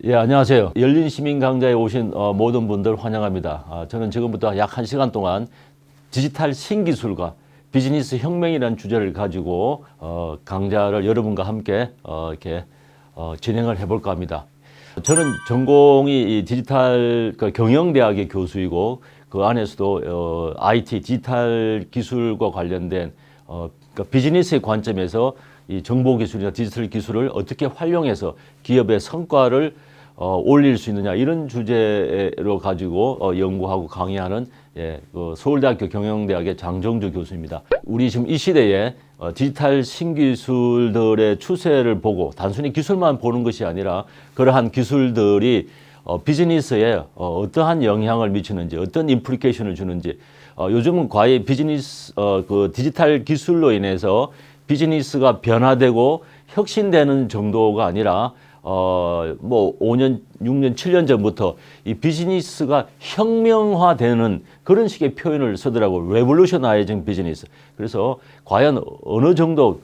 예, 안녕하세요. 열린 시민 강좌에 오신 모든 분들 환영합니다. 저는 지금부터 약 1시간 동안 디지털 신기술과 비즈니스 혁명이라는 주제를 가지고 강좌를 여러분과 함께 이렇게 진행을 해볼까 합니다. 저는 전공이 이 디지털 경영대학의 교수이고 그 안에서도 IT 디지털 기술과 관련된 비즈니스의 관점에서 이 정보기술이나 디지털 기술을 어떻게 활용해서 기업의 성과를 올릴 수 있느냐 이런 주제로 가지고 연구하고 강의하는 서울대학교 경영대학의 장정주 교수입니다. 우리 지금 이 시대에 디지털 신기술들의 추세를 보고 단순히 기술만 보는 것이 아니라 그러한 기술들이 비즈니스에 어떠한 영향을 미치는지 어떤 임플리케이션을 주는지 요즘은 과연 비즈니스 그 디지털 기술로 인해서 비즈니스가 변화되고 혁신되는 정도가 아니라 뭐 5년, 6년, 7년 전부터 이 비즈니스가 혁명화되는 그런 식의 표현을 쓰더라고요. 레볼루셔나이징 비즈니스. 그래서 과연 어느 정도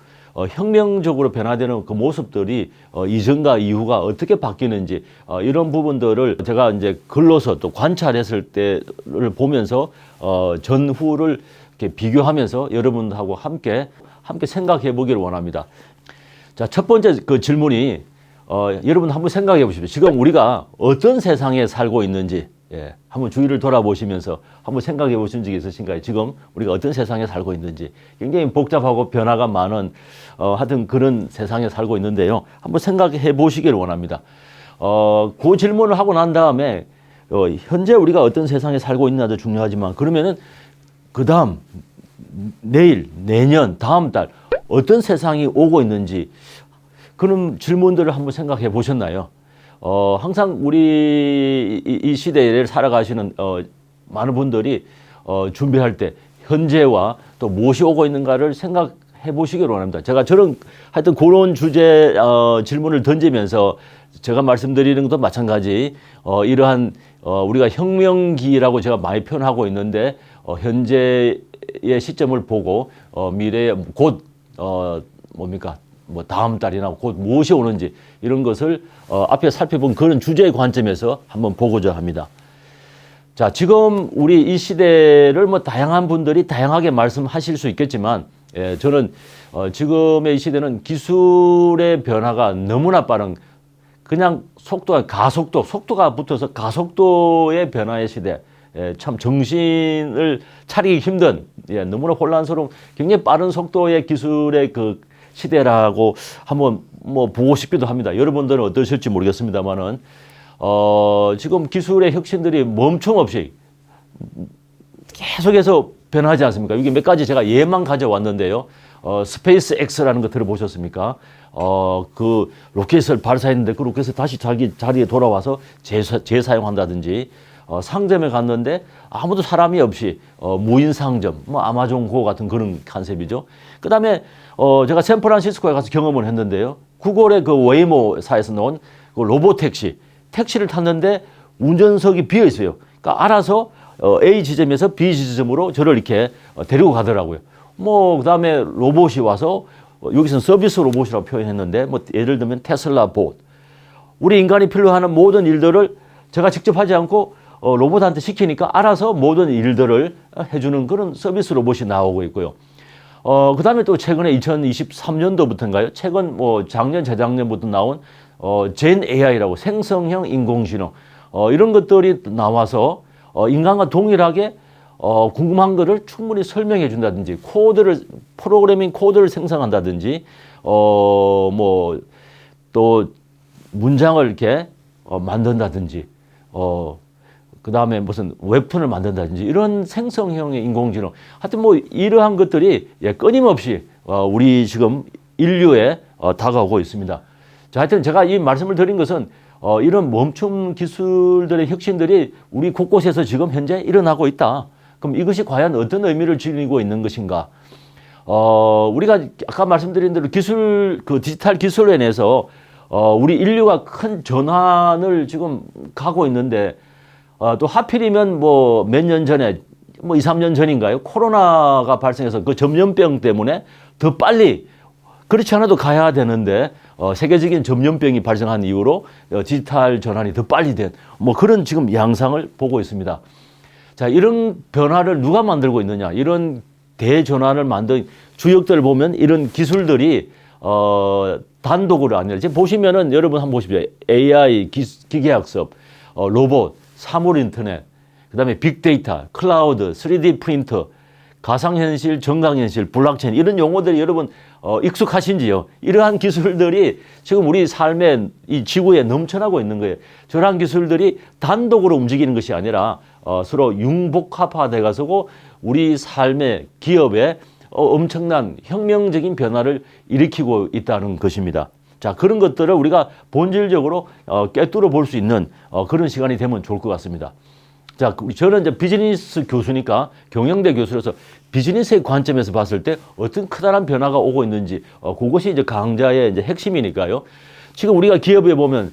혁명적으로 변화되는 그 모습들이 이전과 이후가 어떻게 바뀌는지 이런 부분들을 제가 이제 글로서 또 관찰했을 때를 보면서 전후를 이렇게 비교하면서 여러분하고 함께 생각해 보기를 원합니다. 자, 첫 번째 그 질문이 여러분 한번 생각해 보십시오. 지금 우리가 어떤 세상에 살고 있는지 한번 주위를 돌아보시면서 한번 생각해 보신 적이 있으신가요? 지금 우리가 어떤 세상에 살고 있는지 굉장히 복잡하고 변화가 많은 하여튼 그런 세상에 살고 있는데요. 한번 생각해 보시기를 원합니다. 그 질문을 하고 난 다음에 현재 우리가 어떤 세상에 살고 있느냐도 중요하지만 그러면은 그 다음 내일, 내년, 다음 달 어떤 세상이 오고 있는지 그런 질문들을 한번 생각해 보셨나요? 항상 우리 이 시대를 살아가시는 많은 분들이 준비할 때 현재와 또 무엇이 오고 있는가를 생각해 보시기를 원합니다. 제가 저런 하여튼 그런 주제 질문을 던지면서 제가 말씀드리는 것도 마찬가지 이러한 우리가 혁명기라고 제가 많이 표현하고 있는데 현재의 시점을 보고 미래에 곧 뭡니까? 뭐 다음 달이나 곧 무엇이 오는지 이런 것을 앞에 살펴본 그런 주제의 관점에서 한번 보고자 합니다. 자, 지금 우리 이 시대를 뭐 다양한 분들이 다양하게 말씀하실 수 있겠지만 저는 지금의 이 시대는 기술의 변화가 너무나 빠른 그냥 속도가 붙어서 가속도의 변화의 시대. 참 정신을 차리기 힘든 너무나 혼란스러운 굉장히 빠른 속도의 기술의 그 시대라고 한번 뭐 보고 싶기도 합니다. 여러분들은 어떠실지 모르겠습니다만은 지금 기술의 혁신들이 멈춤 없이 계속해서 변하지 않습니까? 이게 몇 가지 제가 예만 가져왔는데요. 스페이스 X라는 거 들어보셨습니까? 그 로켓을 발사했는데 그 로켓을 다시 자기 자리에 돌아와서 재사용한다든지 상점에 갔는데 아무도 사람이 없이 무인 상점, 뭐 아마존 고 같은 그런 컨셉이죠. 그다음에 제가 샌프란시스코에 가서 경험을 했는데요. 구글의 그 웨이모사에서 나온 그 로봇 택시를 탔는데 운전석이 비어 있어요. 그러니까 알아서 A 지점에서 B 지점으로 저를 이렇게 데리고 가더라고요. 뭐 그다음에 로봇이 와서 여기서는 서비스 로봇이라고 표현했는데 뭐 예를 들면 테슬라 봇. 우리 인간이 필요하는 모든 일들을 제가 직접 하지 않고 로봇한테 시키니까 알아서 모든 일들을 해주는 그런 서비스 로봇이 나오고 있고요. 그 다음에 또 최근에 2023년도부터인가요? 최근 뭐 작년, 재작년부터 나온 젠 AI라고 생성형 인공지능 이런 것들이 나와서 인간과 동일하게 궁금한 거를 충분히 설명해 준다든지 프로그래밍 코드를 생성한다든지 뭐 또 문장을 이렇게 만든다든지 그 다음에 무슨 웹툰을 만든다든지 이런 생성형의 인공지능 하여튼 뭐 이러한 것들이 끊임없이 우리 지금 인류에 다가오고 있습니다. 자, 하여튼 제가 이 말씀을 드린 것은 이런 멈춤 기술들의 혁신들이 우리 곳곳에서 지금 현재 일어나고 있다. 그럼 이것이 과연 어떤 의미를 지니고 있는 것인가? 우리가 아까 말씀드린 대로 그 디지털 기술로 인해서 우리 인류가 큰 전환을 지금 가고 있는데 또 하필이면 뭐 몇 년 전에 뭐 2, 3년 전인가요? 코로나가 발생해서 그 전염병 때문에 더 빨리 그렇지 않아도 가야 되는데 세계적인 전염병이 발생한 이후로 디지털 전환이 더 빨리 된 뭐 그런 지금 양상을 보고 있습니다. 자, 이런 변화를 누가 만들고 있느냐? 이런 대전환을 만든 주역들을 보면 이런 기술들이 단독으로 아니라 지금 보시면은 여러분 한번 보십시오. AI, 기계학습, 로봇, 사물 인터넷, 그다음에 빅데이터, 클라우드, 3D 프린터, 가상현실, 정강현실, 블록체인 이런 용어들이 여러분 익숙하신지요? 이러한 기술들이 지금 우리 삶의 이 지구에 넘쳐나고 있는 거예요. 저러한 기술들이 단독으로 움직이는 것이 아니라 서로 융복합화돼 가지고 우리 삶의 기업에 엄청난 혁명적인 변화를 일으키고 있다는 것입니다. 자, 그런 것들을 우리가 본질적으로 꿰뚫어 볼 수 있는 그런 시간이 되면 좋을 것 같습니다. 자, 저는 이제 비즈니스 교수니까 경영대 교수로서 비즈니스의 관점에서 봤을 때 어떤 커다란 변화가 오고 있는지 그것이 이제 강좌의 이제 핵심이니까요. 지금 우리가 기업에 보면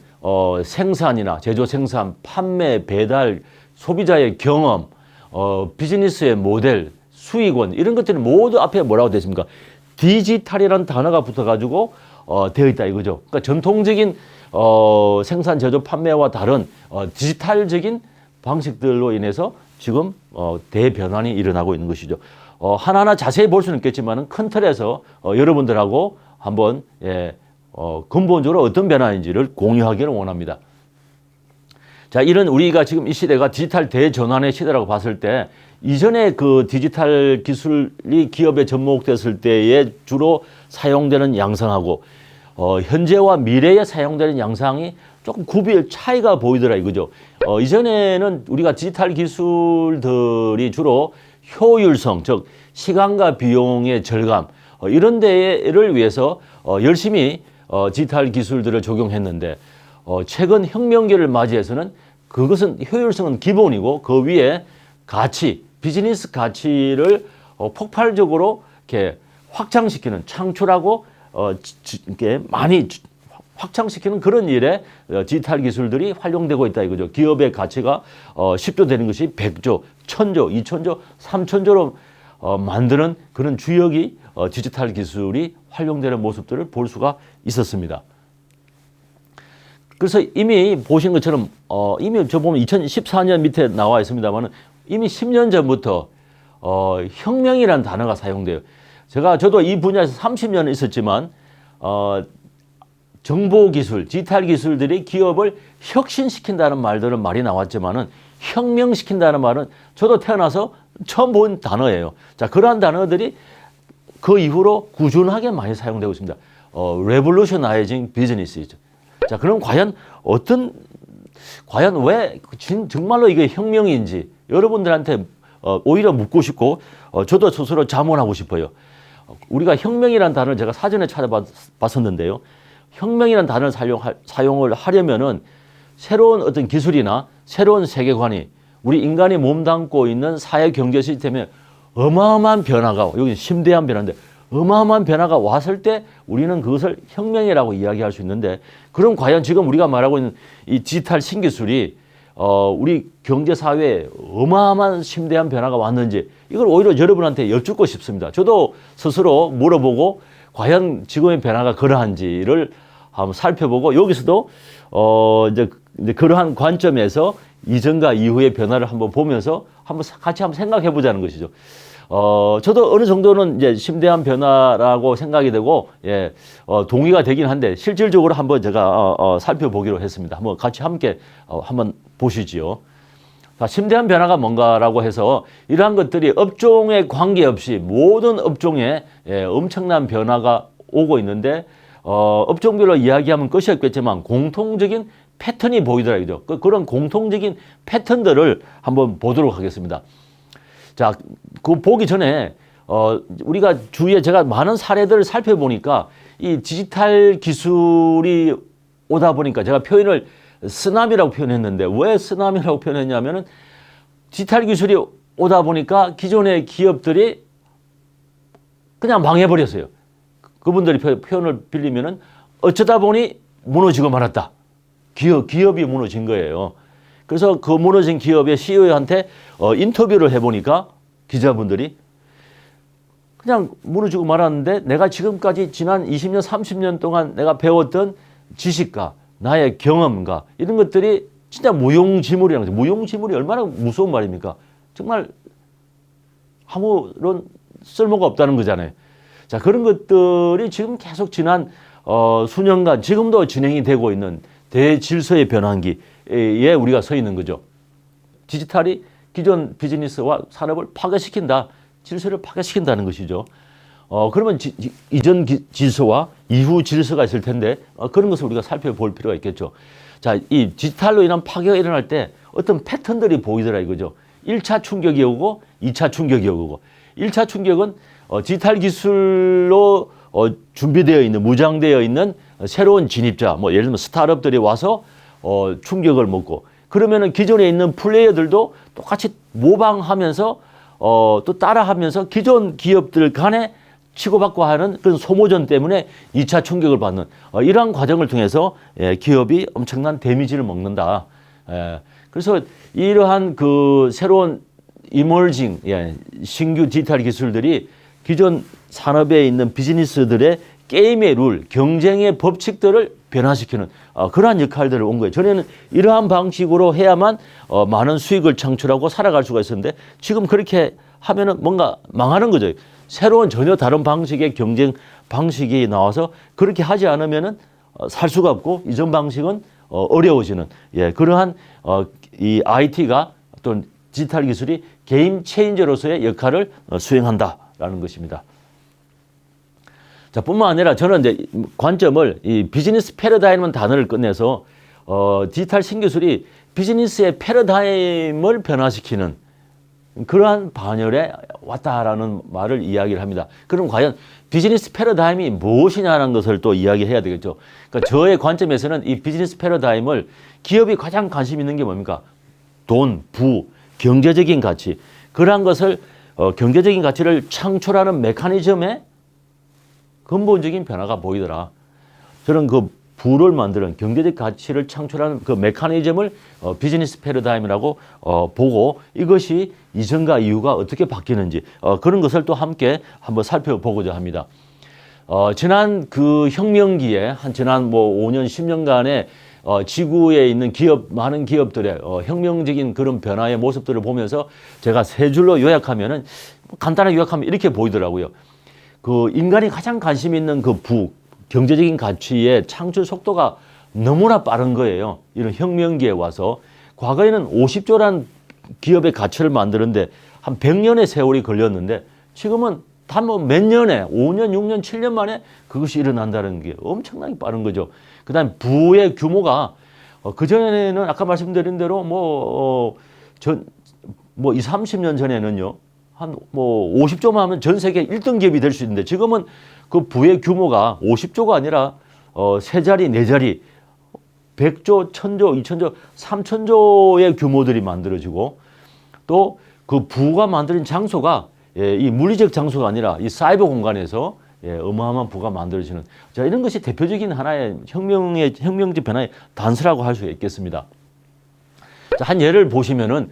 생산이나 제조 생산, 판매, 배달, 소비자의 경험, 비즈니스의 모델, 수익원 이런 것들이 모두 앞에 뭐라고 되어 있습니까? 디지털이라는 단어가 붙어가지고 되어 있다 이거죠. 그러니까 전통적인 생산, 제조, 판매와 다른 디지털적인 방식들로 인해서 지금 대변환이 일어나고 있는 것이죠. 하나하나 자세히 볼 수는 있겠지만 큰 틀에서 여러분들하고 한번 근본적으로 어떤 변화인지를 공유하기를 원합니다. 자, 이런 우리가 지금 이 시대가 디지털 대전환의 시대라고 봤을 때 이전에 그 디지털 기술이 기업에 접목됐을 때에 주로 사용되는 양상하고 현재와 미래에 사용되는 양상이 조금 구별 차이가 보이더라 이거죠. 이전에는 우리가 디지털 기술들이 주로 효율성, 즉 시간과 비용의 절감 이런 데를 위해서 열심히 디지털 기술들을 적용했는데 최근 혁명기를 맞이해서는 그것은 효율성은 기본이고 그 위에 가치, 비즈니스 가치를 폭발적으로 이렇게 확장시키는 창출하고 이렇게 많이 확장시키는 그런 일에 디지털 기술들이 활용되고 있다 이거죠. 기업의 가치가 10조 되는 것이 100조, 1000조, 2000조, 3000조로 만드는 그런 주역이 디지털 기술이 활용되는 모습들을 볼 수가 있었습니다. 그래서 이미 보신 것처럼 이미 저 보면 2014년 밑에 나와 있습니다만 이미 10년 전부터 혁명이라는 단어가 사용돼요. 저도 이 분야에서 30년 있었지만 정보기술, 디지털 기술들이 기업을 혁신시킨다는 말들은 말이 나왔지만은 혁명시킨다는 말은 저도 태어나서 처음 본 단어예요. 자, 그러한 단어들이 그 이후로 꾸준하게 많이 사용되고 있습니다. revolutionizing business이죠. 자, 그럼 과연 왜 정말로 이게 혁명인지 여러분들한테 오히려 묻고 싶고 저도 스스로 자문하고 싶어요. 우리가 혁명이라는 단어를 제가 사전에 찾아봤었는데요. 혁명이라는 단어를 사용을 하려면은 새로운 어떤 기술이나 새로운 세계관이 우리 인간이 몸담고 있는 사회 경제 시스템에 어마어마한 변화가, 여기 심대한 변화인데 어마어마한 변화가 왔을 때 우리는 그것을 혁명이라고 이야기할 수 있는데 그럼 과연 지금 우리가 말하고 있는 이 디지털 신기술이 우리 경제 사회에 어마어마한 심대한 변화가 왔는지 이걸 오히려 여러분한테 여쭙고 싶습니다. 저도 스스로 물어보고 과연 지금의 변화가 그러한지를 한번 살펴보고 여기서도 이제 그러한 관점에서 이전과 이후의 변화를 한번 보면서 같이 한번 생각해 보자는 것이죠. 저도 어느 정도는 이제 심대한 변화라고 생각이 되고, 동의가 되긴 한데, 실질적으로 한번 제가, 살펴보기로 했습니다. 한번 같이 함께, 한번 보시지요. 자, 심대한 변화가 뭔가라고 해서, 이러한 것들이 업종에 관계없이 모든 업종에 엄청난 변화가 오고 있는데, 업종별로 이야기하면 끝이 없겠지만, 공통적인 패턴이 보이더라고요. 그런 공통적인 패턴들을 한번 보도록 하겠습니다. 자, 그 보기 전에 우리가 주위에 제가 많은 사례들을 살펴보니까 이 디지털 기술이 오다 보니까 제가 표현을 쓰나미라고 표현했는데 왜 쓰나미라고 표현했냐면은 디지털 기술이 오다 보니까 기존의 기업들이 그냥 망해버렸어요. 그분들이 표현을 빌리면은 어쩌다 보니 무너지고 말았다. 기업이 무너진 거예요. 그래서 그 무너진 기업의 CEO한테 인터뷰를 해보니까 기자분들이 그냥 무너지고 말았는데 내가 지금까지 지난 20년, 30년 동안 내가 배웠던 지식과 나의 경험과 이런 것들이 진짜 무용지물이라는 거죠. 무용지물이 얼마나 무서운 말입니까? 정말 아무런 쓸모가 없다는 거잖아요. 자, 그런 것들이 지금 계속 지난 수년간 지금도 진행이 되고 있는 대질서의 변환기에 우리가 서 있는 거죠. 디지털이 기존 비즈니스와 산업을 파괴시킨다. 질서를 파괴시킨다는 것이죠. 그러면 이전 질서와 이후 질서가 있을 텐데 그런 것을 우리가 살펴볼 필요가 있겠죠. 자, 이 디지털로 인한 파괴가 일어날 때 어떤 패턴들이 보이더라 이거죠. 1차 충격이 오고 2차 충격이 오고 1차 충격은 디지털 기술로 준비되어 있는 무장되어 있는 새로운 진입자 뭐 예를 들면 스타트업들이 와서 충격을 먹고 그러면은 기존에 있는 플레이어들도 똑같이 모방하면서 또 따라하면서 기존 기업들 간에 치고받고 하는 그런 소모전 때문에 2차 충격을 받는 이러한 과정을 통해서 기업이 엄청난 데미지를 먹는다. 그래서 이러한 그 새로운 이머징 신규 디지털 기술들이 기존 산업에 있는 비즈니스들의 게임의 룰, 경쟁의 법칙들을 변화시키는 그러한 역할들을 온 거예요. 전에는 이러한 방식으로 해야만 많은 수익을 창출하고 살아갈 수가 있었는데 지금 그렇게 하면은 뭔가 망하는 거죠. 새로운 전혀 다른 방식의 경쟁 방식이 나와서 그렇게 하지 않으면은 살 수가 없고 이전 방식은 어려워지는 그러한 이 IT가 또는 디지털 기술이 게임 체인저로서의 역할을 수행한다라는 것입니다. 자, 뿐만 아니라 저는 이제 관점을 이 비즈니스 패러다임은 단어를 꺼내서 디지털 신기술이 비즈니스의 패러다임을 변화시키는 그러한 반열에 왔다라는 말을 이야기를 합니다. 그럼 과연 비즈니스 패러다임이 무엇이냐는 것을 또 이야기해야 되겠죠. 그러니까 저의 관점에서는 이 비즈니스 패러다임을 기업이 가장 관심 있는 게 뭡니까? 돈, 부, 경제적인 가치. 그러한 것을 경제적인 가치를 창출하는 메커니즘에 근본적인 변화가 보이더라. 저는 그 부를 만드는 경제적 가치를 창출하는 그 메커니즘을 비즈니스 패러다임이라고 보고 이것이 이전과 이후가 어떻게 바뀌는지 그런 것을 또 함께 한번 살펴보고자 합니다. 지난 그 혁명기에 지난 뭐 5년, 10년간의 지구에 있는 많은 기업들의 혁명적인 그런 변화의 모습들을 보면서 제가 세 줄로 요약하면은 간단하게 요약하면 이렇게 보이더라고요. 그 인간이 가장 관심 있는 그 경제적인 가치의 창출 속도가 너무나 빠른 거예요. 이런 혁명기에 와서. 과거에는 50조란 기업의 가치를 만드는데 한 100년의 세월이 걸렸는데 지금은 단 뭐 몇 년에 5년, 6년, 7년 만에 그것이 일어난다는 게 엄청나게 빠른 거죠. 그 다음에 부의 규모가 그전에는 아까 말씀드린 대로 뭐 20, 30년 전에는요. 한 뭐 50조만 하면 전 세계 1등 기업이 될 수 있는데 지금은 그 부의 규모가 50조가 아니라 세 자리, 네 자리 100조, 1000조, 2000조, 3000조의 규모들이 만들어지고 또 그 부가 만드는 장소가 이 물리적 장소가 아니라 이 사이버 공간에서 어마어마한 부가 만들어지는 자, 이런 것이 대표적인 하나의 혁명적 변화의 단서라고 할 수 있겠습니다. 자, 한 예를 보시면은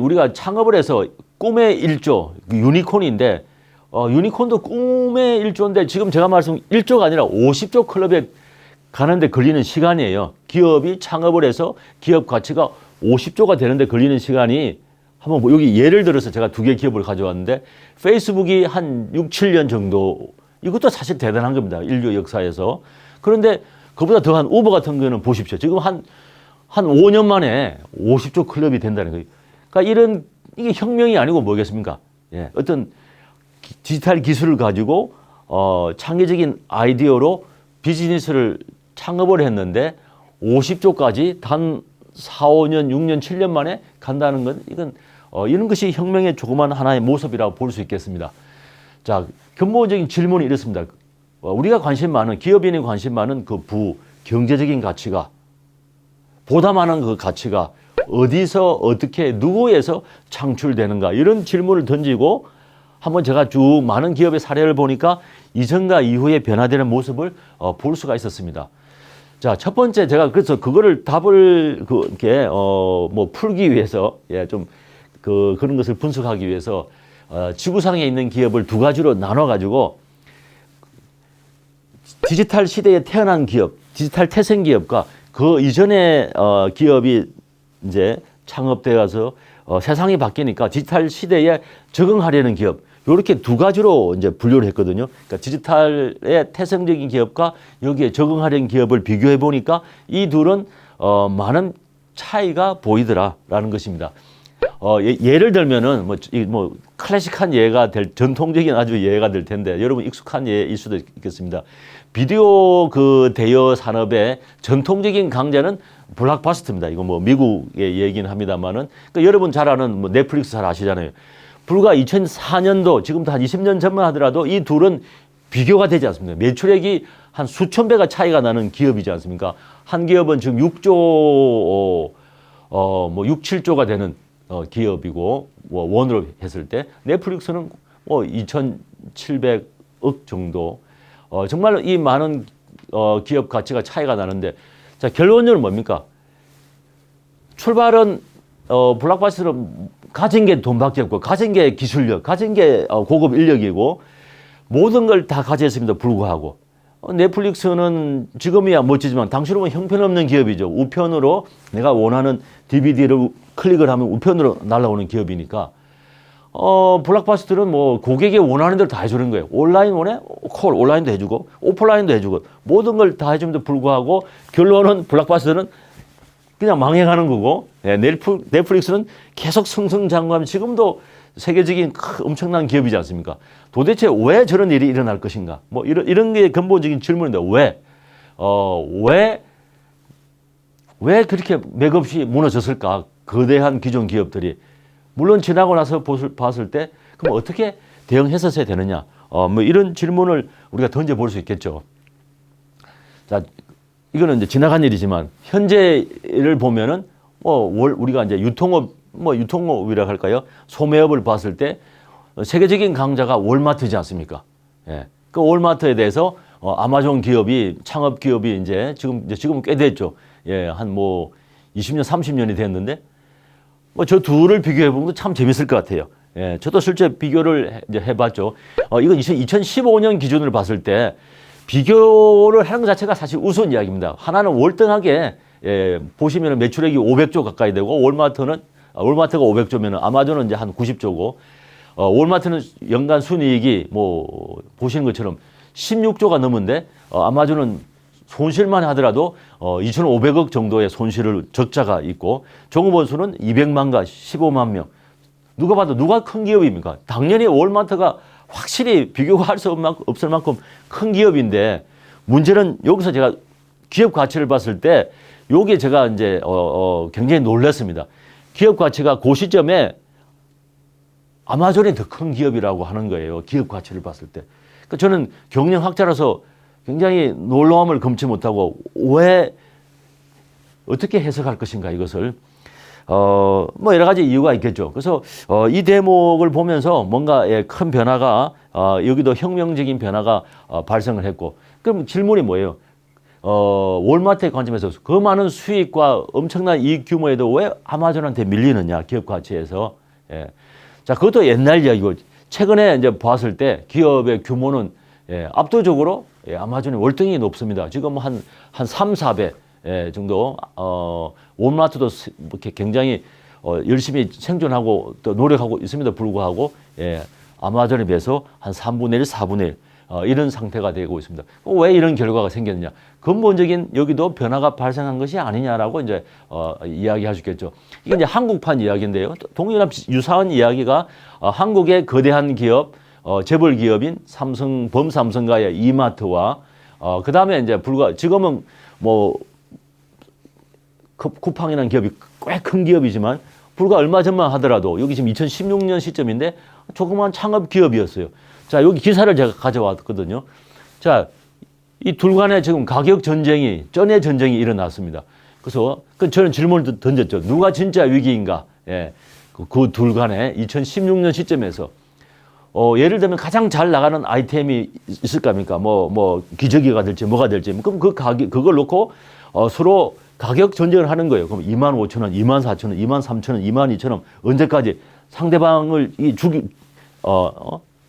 우리가 창업을 해서 꿈의 1조 유니콘인데 유니콘도 꿈의 1조인데 지금 제가 말씀 1조가 아니라 50조 클럽에 가는데 걸리는 시간이에요. 기업이 창업을 해서 기업 가치가 50조가 되는데 걸리는 시간이 한번 여기 예를 들어서 제가 두 개 기업을 가져왔는데 페이스북이 한 6, 7년 정도 이것도 사실 대단한 겁니다. 인류 역사에서. 그런데 그보다 더한 우버 같은 거는 보십시오. 지금 한 5년 만에 50조 클럽이 된다는 거예요. 그러니까 이게 혁명이 아니고 뭐겠습니까? 어떤 디지털 기술을 가지고 창의적인 아이디어로 비즈니스를 창업을 했는데 50조까지 단 4, 5년, 6년, 7년 만에 간다는 건 이건 이런 것이 혁명의 조그만 하나의 모습이라고 볼 수 있겠습니다. 자, 근본적인 질문이 이렇습니다. 우리가 관심 많은 기업인이 관심 많은 그 경제적인 가치가 보다 많은 그 가치가 어디서 어떻게 누구에서 창출되는가 이런 질문을 던지고 한번 제가 쭉 많은 기업의 사례를 보니까 이전과 이후에 변화되는 모습을 볼 수가 있었습니다. 자, 첫 번째 제가 그래서 그거를 답을 이렇게 뭐 풀기 위해서 좀 그런 것을 분석하기 위해서 지구상에 있는 기업을 두 가지로 나눠가지고 디지털 시대에 태어난 기업, 디지털 태생 기업과 그 이전의 기업이 이제 창업되어서 세상이 바뀌니까 디지털 시대에 적응하려는 기업, 이렇게 두 가지로 이제 분류를 했거든요. 그러니까 디지털의 태생적인 기업과 여기에 적응하려는 기업을 비교해 보니까 이 둘은 많은 차이가 보이더라라는 것입니다. 예를 들면은 뭐 클래식한 예가 될, 전통적인 아주 예가 될 텐데 여러분 익숙한 예일 수도 있겠습니다. 비디오 그 대여 산업의 전통적인 강자는 블록버스터입니다. 이거 뭐 미국의 얘기는 합니다만은 그러니까 여러분 잘 아는 뭐 넷플릭스 잘 아시잖아요. 불과 2004년도 지금부터 한 20년 전만 하더라도 이 둘은 비교가 되지 않습니다. 매출액이 한 수천 배가 차이가 나는 기업이지 않습니까? 한 기업은 지금 6조 뭐 6, 7조가 되는 기업이고 원으로 했을 때 넷플릭스는 2,700억 정도. 정말 이 많은 기업 가치가 차이가 나는데 자 결론은 뭡니까? 출발은 블록버스터는 가진 게 돈밖에 없고 가진 게 기술력, 가진 게 고급 인력이고 모든 걸 다 가졌음에도 불구하고 넷플릭스는 지금이야 멋지지만 당시로 보면 형편없는 기업이죠. 우편으로 내가 원하는 DVD를 클릭을 하면 우편으로 날아오는 기업이니까 블록버스터는 뭐 고객이 원하는 대로 다 해주는 거예요. 온라인 원해? 콜 온라인도 해주고 오프라인도 해주고 모든 걸 다 해줌에도 불구하고 결론은 블록버스터는 그냥 망해가는 거고 넷플릭스는 계속 승승장구하면 지금도 세계적인 엄청난 기업이지 않습니까? 도대체 왜 저런 일이 일어날 것인가? 뭐 이런 게 근본적인 질문인데 왜 그렇게 맥없이 무너졌을까? 거대한 기존 기업들이 물론 지나고 나서 봤을 때 그럼 어떻게 대응했었어야 되느냐? 뭐 이런 질문을 우리가 던져볼 수 있겠죠. 자, 이거는 이제 지나간 일이지만 현재를 보면은 우리가 이제 유통업이라 할까요? 소매업을 봤을 때 세계적인 강자가 월마트지 않습니까? 예. 그 월마트에 대해서 아마존 기업이 창업 기업이 이제 지금 꽤 됐죠. 예, 한 20년, 30년이 됐는데 저 둘을 비교해 보면 참 재밌을 것 같아요. 예, 저도 실제 비교를 이제 해봤죠. 이건 2015년 기준으로 봤을 때 비교를 하는 것 자체가 사실 우스운 이야기입니다. 하나는 월등하게 보시면 매출액이 500조 가까이 되고 월마트가 500조면 아마존은 이제 한 90조고 월마트는 연간 순이익이 보시는 것처럼 16조가 넘는데 아마존은 손실만 하더라도 2,500억 정도의 적자가 있고 종업원 수는 200만가 15만 명. 누가 봐도 누가 큰 기업입니까? 당연히 월마트가 확실히 비교가 할 수 없을 만큼 큰 기업인데 문제는 여기서 제가 기업 가치를 봤을 때 요게 제가 이제 굉장히 놀랐습니다. 기업 가치가 그 시점에 아마존이 더 큰 기업이라고 하는 거예요. 기업 가치를 봤을 때. 그러니까 저는 경영학자라서 굉장히 놀라움을 금치 못하고 왜 어떻게 해석할 것인가 이것을 여러 가지 이유가 있겠죠. 그래서 이 대목을 보면서 뭔가 큰 변화가 여기도 혁명적인 변화가 발생을 했고 그럼 질문이 뭐예요? 월마트의 관점에서 그 많은 수익과 엄청난 이익 규모에도 왜 아마존한테 밀리느냐 기업 가치에서. 예. 자, 그것도 옛날 이야기고 최근에 이제 봤을 때 기업의 규모는 압도적으로 아마존이 월등히 높습니다. 지금 한 3, 4배 정도 월마트도 이렇게 굉장히 열심히 생존하고 또 노력하고 있음에도 불구하고 아마존에 비해서 한 3분의 1, 4분의 1 이런 상태가 되고 있습니다. 왜 이런 결과가 생겼느냐? 근본적인 여기도 변화가 발생한 것이 아니냐라고 이제 이야기할 수 있겠죠. 이게 이제 한국판 이야기인데요. 동일한 유사한 이야기가 한국의 거대한 기업, 재벌 기업인 범삼성가의 이마트와 그 다음에 이제 지금은 쿠팡이라는 기업이 꽤 큰 기업이지만 불과 얼마 전만 하더라도 여기 지금 2016년 시점인데 조그만 창업 기업이었어요. 자, 여기 기사를 제가 가져왔거든요. 자, 이 둘 간에 지금 가격 전쟁이, 쩐의 전쟁이 일어났습니다. 그래서 저는 질문을 던졌죠. 누가 진짜 위기인가? 그 둘 간에 2016년 시점에서 예를 들면 가장 잘 나가는 아이템이 있을 겁니까? 기저귀가 될지 뭐가 될지. 그럼 그걸 놓고 서로 가격 전쟁을 하는 거예요. 그럼 25,000원, 24,000원, 23,000원, 22,000원 언제까지 상대방을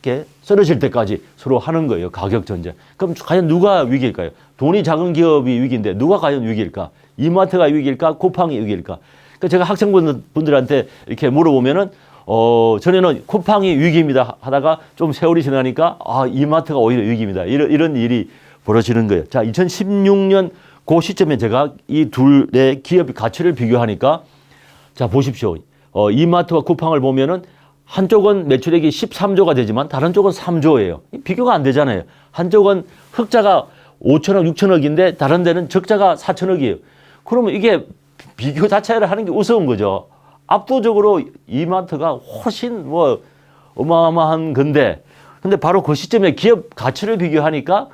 이렇게 쓰러질 때까지 서로 하는 거예요. 가격 전쟁. 그럼 과연 누가 위기일까요? 돈이 작은 기업이 위기인데 누가 과연 위기일까? 이마트가 위기일까? 쿠팡이 위기일까? 그러니까 제가 학생분들한테 이렇게 물어보면은 전에는 쿠팡이 위기입니다 하다가 좀 세월이 지나니까 이마트가 오히려 위기입니다. 이런 일이 벌어지는 거예요. 자, 2016년 그 시점에 제가 이 둘의 기업 가치를 비교하니까 자, 보십시오. 이마트와 쿠팡을 보면은 한쪽은 매출액이 13조가 되지만 다른 쪽은 3조예요. 비교가 안 되잖아요. 한쪽은 흑자가 5천억, 6천억인데 다른 데는 적자가 4천억이에요. 그러면 이게 비교 자체를 하는 게 우스운 거죠. 압도적으로 이마트가 훨씬 어마어마한 건데, 근데 바로 그 시점에 기업 가치를 비교하니까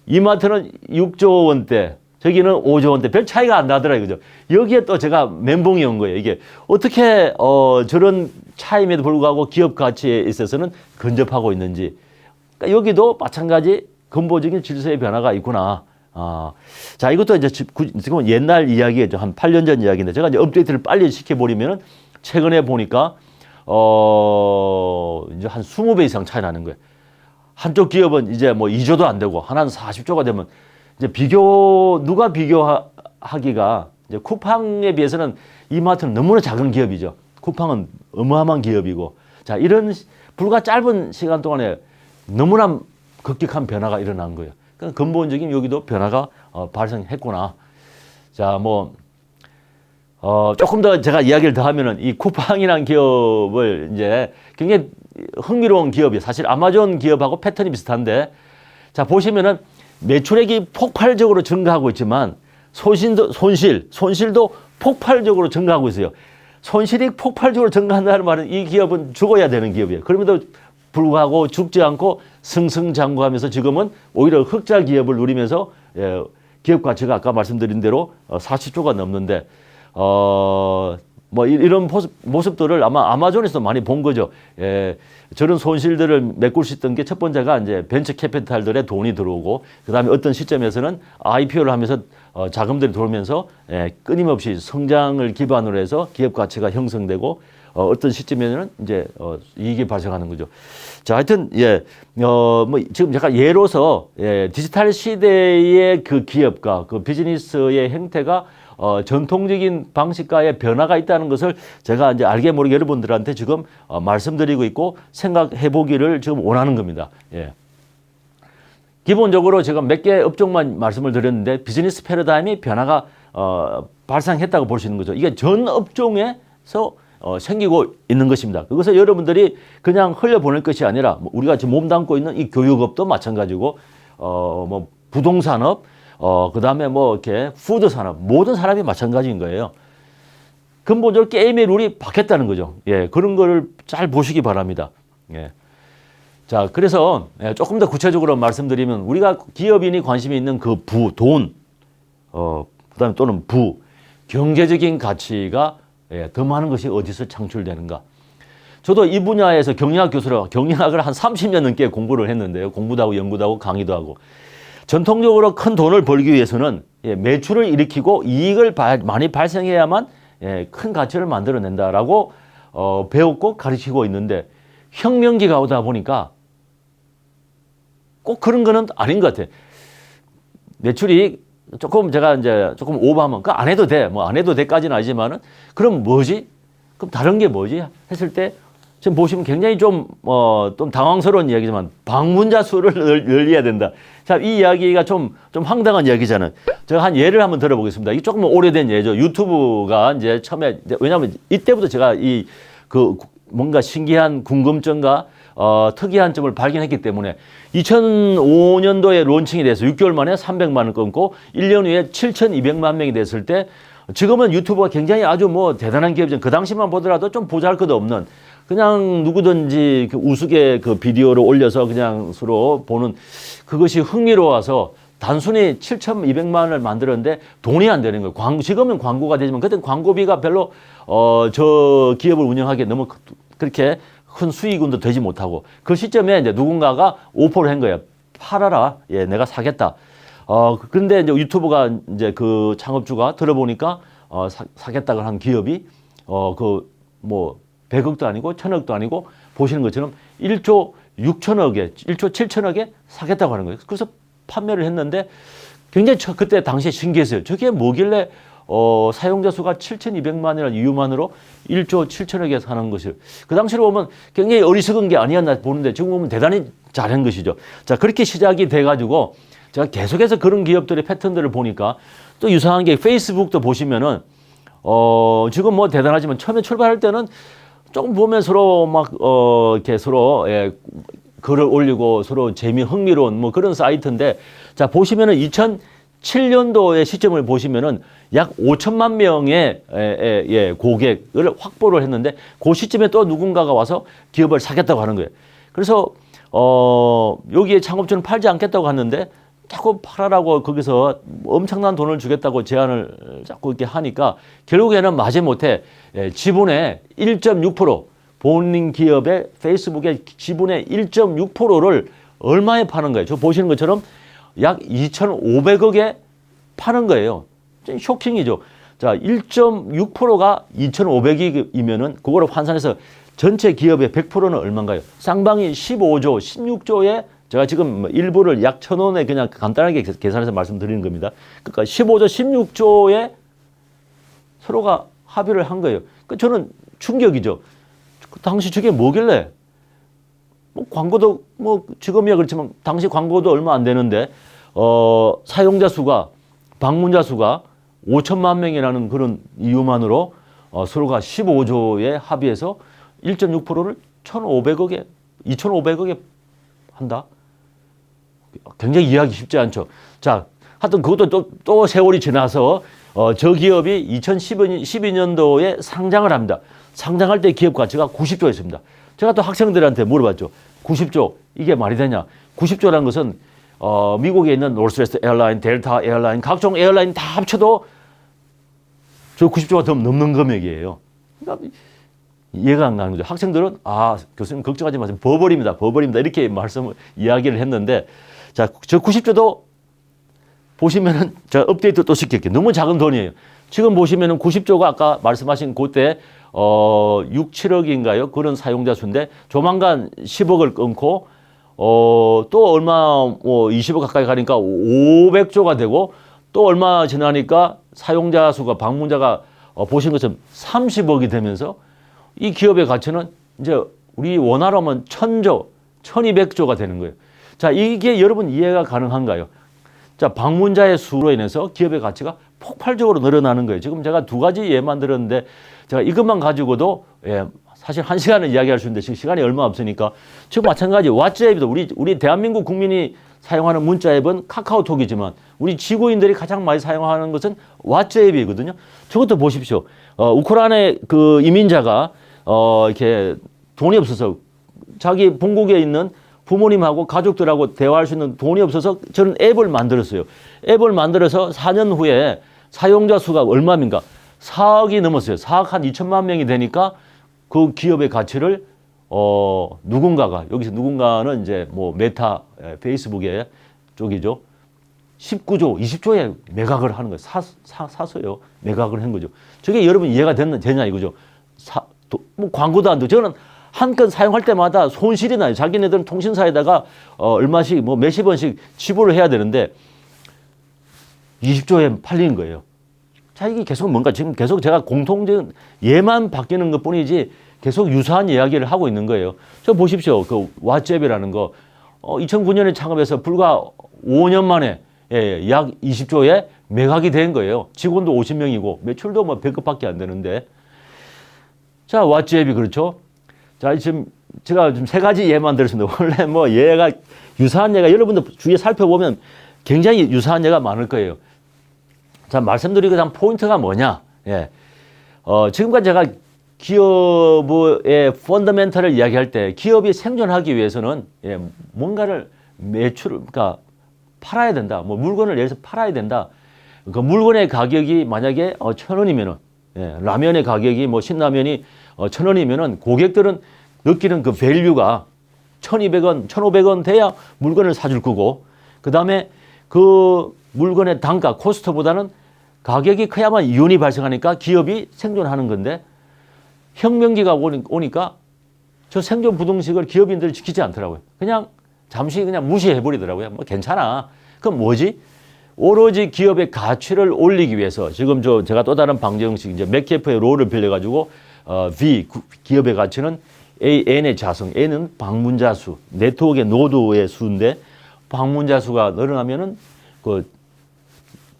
이마트는 6조 원대, 저기는 5조 원대, 별 차이가 안 나더라고요. 그죠? 여기에 또 제가 멘붕이 온 거예요. 이게 어떻게 저런 차이임에도 불구하고 기업 가치에 있어서는 근접하고 있는지. 그러니까 여기도 마찬가지 근본적인 질서의 변화가 있구나. 자, 이것도 이제 지금 옛날 이야기죠. 한 8년 전 이야기인데 제가 이제 업데이트를 빨리 시켜버리면은 최근에 보니까 이제 한 20배 이상 차이 나는 거예요. 한쪽 기업은 이제 뭐 2조도 안 되고 하나는 40조가 되면 이제 누가 비교하기가 이제 쿠팡에 비해서는 이마트는 너무나 작은 기업이죠. 쿠팡은 어마어마한 기업이고. 자, 이런 불과 짧은 시간 동안에 너무나 급격한 변화가 일어난 거예요. 그러니까 근본적인 여기도 변화가 발생했구나. 자, 조금 더 제가 이야기를 더 하면은 이 쿠팡이라는 기업을 이제 굉장히 흥미로운 기업이에요. 사실 아마존 기업하고 패턴이 비슷한데, 자, 보시면은 매출액이 폭발적으로 증가하고 있지만 손실도 폭발적으로 증가하고 있어요. 손실이 폭발적으로 증가한다는 말은 이 기업은 죽어야 되는 기업이에요. 그럼에도 불구하고 죽지 않고 승승장구하면서 지금은 오히려 흑자 기업을 누리면서 기업 가치가 아까 말씀드린 대로 40조가 넘는데 이런 모습들을 아마 아마존에서 많이 본 거죠. 저런 손실들을 메꿀 수 있던 게 첫 번째가 이제 벤처 캐피탈들의 돈이 들어오고, 그 다음에 어떤 시점에서는 IPO를 하면서 자금들이 들어오면서 끊임없이 성장을 기반으로 해서 기업 가치가 형성되고, 어떤 시점에는 이제 이익이 발생하는 거죠. 자, 하여튼 지금 제가 예로서 디지털 시대의 그 기업과 그 비즈니스의 행태가 전통적인 방식과의 변화가 있다는 것을 제가 이제 알게 모르게 여러분들한테 지금 말씀드리고 있고 생각해 보기를 지금 원하는 겁니다. 기본적으로 제가 몇 개 업종만 말씀을 드렸는데 비즈니스 패러다임이 변화가 발생했다고 볼 수 있는 거죠. 이게 전 업종에서 생기고 있는 것입니다. 그것을 여러분들이 그냥 흘려보낼 것이 아니라 우리가 지금 몸담고 있는 이 교육업도 마찬가지고 부동산업, 그 다음에 이렇게 푸드 산업, 모든 산업이 마찬가지인 거예요. 근본적으로 게임의 룰이 바뀌었다는 거죠. 그런 거를 잘 보시기 바랍니다. 자, 그래서 조금 더 구체적으로 말씀드리면 우리가 기업인이 관심이 있는 그 돈, 그 다음에 또는 경제적인 가치가 더 많은 것이 어디서 창출되는가. 저도 이 분야에서 경영학 교수로 경영학을 한 30년 넘게 공부를 했는데요. 공부도 하고 연구도 하고 강의도 하고. 전통적으로 큰 돈을 벌기 위해서는 매출을 일으키고 이익을 많이 발생해야만 큰 가치를 만들어낸다라고 배웠고 가르치고 있는데, 혁명기가 오다 보니까 꼭 그런 거는 아닌 것 같아요. 매출이 제가 이제 조금 오버하면 안 해도 돼. 안 해도 돼까지는 아니지만은, 그럼 뭐지? 그럼 다른 게 뭐지? 했을 때 지금 보시면 굉장히 좀 당황스러운 이야기지만 방문자 수를 늘려야 된다. 자, 이 이야기가 좀 황당한 이야기잖아요. 제가 한 예를 한번 들어보겠습니다. 이게 조금 오래된 예죠. 유튜브가 이제 처음에, 왜냐하면 이때부터 제가 뭔가 신기한 궁금증과 특이한 점을 발견했기 때문에 2005년도에 론칭이 돼서 6개월 만에 300만 원 끊고 1년 후에 7,200만 명이 됐을 때, 지금은 유튜브가 굉장히 아주 대단한 기업이죠. 그 당시만 보더라도 좀 보잘것없는, 그냥 누구든지 우스개 그 비디오를 올려서 그냥 서로 보는, 그것이 흥미로워서 단순히 7,200만 원을 만들었는데 돈이 안 되는 거예요. 지금은 광고가 되지만 그때는 광고비가 별로 저 기업을 운영하기에 너무 그렇게 큰 수익은도 되지 못하고, 그 시점에 이제 누군가가 오퍼를 한 거예요. 팔아라. 내가 사겠다. 그런데 이제 유튜브가 이제 그 창업주가 들어보니까 사겠다고 한 기업이 100억도 아니고 1,000억도 아니고 보시는 것처럼 1조 6천억에 1조 7천억에 사겠다고 하는 거예요. 그래서 판매를 했는데 굉장히 그때 당시에 신기했어요. 저게 뭐길래 사용자 수가 7,200만이라는 이유만으로 1조 7천억에 사는 것을 그 당시로 보면 굉장히 어리석은 게 아니었나 보는데 지금 보면 대단히 잘한 것이죠. 자, 그렇게 시작이 돼가지고 제가 계속해서 그런 기업들의 패턴들을 보니까 또 유사한 게 페이스북도 보시면은 지금 뭐 대단하지만 처음에 출발할 때는 조금 보면 서로 막 이렇게 서로 글을 올리고 서로 흥미로운 뭐 그런 사이트인데 자 보시면은 2007년도의 시점을 보시면은 약 5천만 명의 고객을 확보를 했는데 그 시점에 또 누군가가 와서 기업을 사겠다고 하는 거예요. 그래서 여기에 창업주는 팔지 않겠다고 하는데 자꾸 팔아라고 거기서 엄청난 돈을 주겠다고 제안을 자꾸 이렇게 하니까 결국에는 마지못해 지분의 1.6% 본인 기업의 페이스북의 지분의 1.6%를 얼마에 파는 거예요? 저 보시는 것처럼 약 2,500억에 파는 거예요. 좀 쇼킹이죠. 자, 1.6%가 2,500억이면은 그거를 환산해서 전체 기업의 100%는 얼마인가요? 쌍방이 15조, 16조에 제가 지금 일부를 약 1,000원에 그냥 간단하게 계산해서 말씀드리는 겁니다. 그러니까 15조, 16조에 서로가 합의를 한 거예요. 그러니까 저는 충격이죠. 그 당시 저게 뭐길래? 뭐 광고도 뭐 지금이야 그렇지만 당시 광고도 얼마 안 되는데 사용자 수가 방문자 수가 5천만 명이라는 그런 이유만으로 서로가 15조에 합의해서 1.6%를 1,500억에 2,500억에 한다. 굉장히 이해하기 쉽지 않죠. 자, 하여튼 그것도 또 세월이 지나서 저 기업이 2012년도에 상장을 합니다. 상장할 때 기업 가치가 90조였습니다. 제가 또 학생들한테 물어봤죠. 90조 이게 말이 되냐? 90조라는 것은 미국에 있는 노스웨스트 에어라인, 델타 에어라인, 각종 에어라인 다 합쳐도 저 90조가 더 넘는 금액이에요. 그러니까 이해가 안 가는 거죠. 학생들은 교수님 걱정하지 마세요. 버블입니다. 버블입니다. 이렇게 이야기를 했는데 자, 저 90조도 보시면은 제가 업데이트 또 시킬게요. 너무 작은 돈이에요. 지금 보시면은 90조가 아까 말씀하신 그때 6, 7억인가요? 그런 사용자 수인데 조만간 10억을 끊고 또 얼마 20억 가까이 가니까 500조가 되고 또 얼마 지나니까 사용자 수가 방문자가 보신 것처럼 30억이 되면서 이 기업의 가치는 이제 우리 원화로 하면 1,000조, 1,200조가 되는 거예요. 자, 이게 여러분 이해가 가능한가요? 자, 방문자의 수로 인해서 기업의 가치가 폭발적으로 늘어나는 거예요. 지금 제가 두 가지 예만 들었는데 제가 이것만 가지고도 사실 1시간을 이야기할 수 있는데 지금 시간이 얼마 없으니까 지금 마찬가지 왓츠앱도 우리 대한민국 국민이 사용하는 문자 앱은 카카오톡이지만 우리 지구인들이 가장 많이 사용하는 것은 왓츠앱이거든요. 저것도 보십시오. 우크라이나 그 이민자가 이렇게 돈이 없어서 자기 본국에 있는 부모님하고 가족들하고 대화할 수 있는 돈이 없어서 저는 앱을 만들었어요. 앱을 만들어서 4년 후에 사용자 수가 얼마입니까? 4억이 넘었어요. 4억 한 2천만 명이 되니까 그 기업의 가치를 누군가가 여기서 누군가는 이제 뭐 메타 페이스북의 쪽이죠. 19조, 20조에 매각을 하는 거예요. 사서요. 매각을 한 거죠. 저게 여러분 이해가 되냐 이거죠. 뭐 광고도 안 돼. 저는 한 건 사용할 때마다 손실이 나요. 자기네들은 통신사에다가 얼마씩 뭐 몇십 원씩 지불을 해야 되는데 20조에 팔린 거예요. 자, 이게 계속 뭔가 지금 계속 제가 공통적인 예만 바뀌는 것 뿐이지 계속 유사한 이야기를 하고 있는 거예요. 저 보십시오. 그 왓츠앱이라는 거 2009년에 창업해서 불과 5년 만에 약 20조에 매각이 된 거예요. 직원도 50명이고 매출도 뭐 100억밖에 안 되는데 자, 왓츠앱이 그렇죠. 자, 지금 제가 좀 세 가지 예만 들었습니다. 원래 뭐 예가 유사한 예가 여러분들 주위에 살펴보면 굉장히 유사한 예가 많을 거예요. 자, 말씀드리고 난 포인트가 뭐냐? 지금까지 제가 기업의 펀더멘털을 이야기할 때 기업이 생존하기 위해서는 뭔가를 그러니까 팔아야 된다. 뭐 물건을 예를 들어서 팔아야 된다. 그 물건의 가격이 만약에 1,000원이면은 라면의 가격이 뭐 신라면이 1,000원이면은 고객들은 느끼는 그 밸류가 1,200원, 1,500원 돼야 물건을 사줄 거고 그 다음에 그 물건의 단가, 코스트보다는 가격이 커야만 이윤이 발생하니까 기업이 생존하는 건데 혁명기가 오니까 저 생존 부등식을 기업인들이 지키지 않더라고요. 그냥 잠시 그냥 무시해 버리더라고요. 뭐 괜찮아. 그럼 뭐지? 오로지 기업의 가치를 올리기 위해서 지금 제가 또 다른 방정식 이제 맥케프의 롤을 빌려가지고 V 기업의 가치는 N의 자성, N은 방문자 수, 네트워크의 노드의 수인데 방문자 수가 늘어나면은 그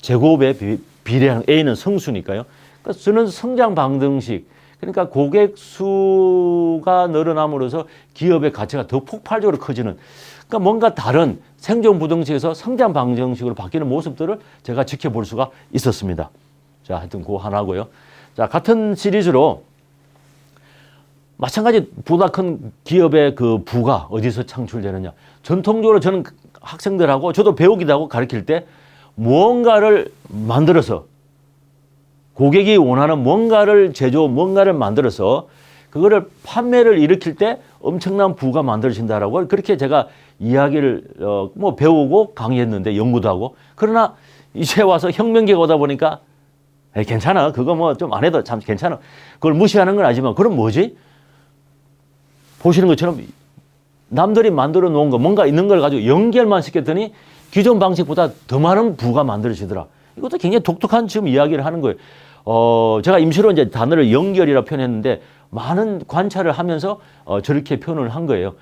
제곱에 비례하는 A는 성수니까요. 그러니까 저는 성장 방정식 그러니까 고객 수가 늘어남으로써 기업의 가치가 더 폭발적으로 커지는 그러니까 뭔가 다른 생존 부등식에서 성장 방정식으로 바뀌는 모습들을 제가 지켜볼 수가 있었습니다. 자, 하여튼 그거 하나고요. 자, 같은 시리즈로 마찬가지 보다 큰 기업의 그 부가 어디서 창출되느냐. 전통적으로 저는 학생들하고 저도 배우기도 하고 가르칠 때 무언가를 만들어서 고객이 원하는 뭔가를 뭔가를 만들어서 그거를 판매를 일으킬 때 엄청난 부가 만들어진다라고 그렇게 제가 이야기를 뭐 배우고 강의했는데 연구도 하고 그러나 이제 와서 혁명기가 오다 보니까 괜찮아 그거 뭐 좀 안 해도 참 괜찮아 그걸 무시하는 건 아니지만 그럼 뭐지? 보시는 것처럼 남들이 만들어 놓은 거 뭔가 있는 걸 가지고 연결만 시켰더니 기존 방식보다 더 많은 부가 만들어지더라. 이것도 굉장히 독특한 지금 이야기를 하는 거예요. 제가 임시로 이제 단어를 연결이라 표현했는데 많은 관찰을 하면서 저렇게 표현을 한 거예요.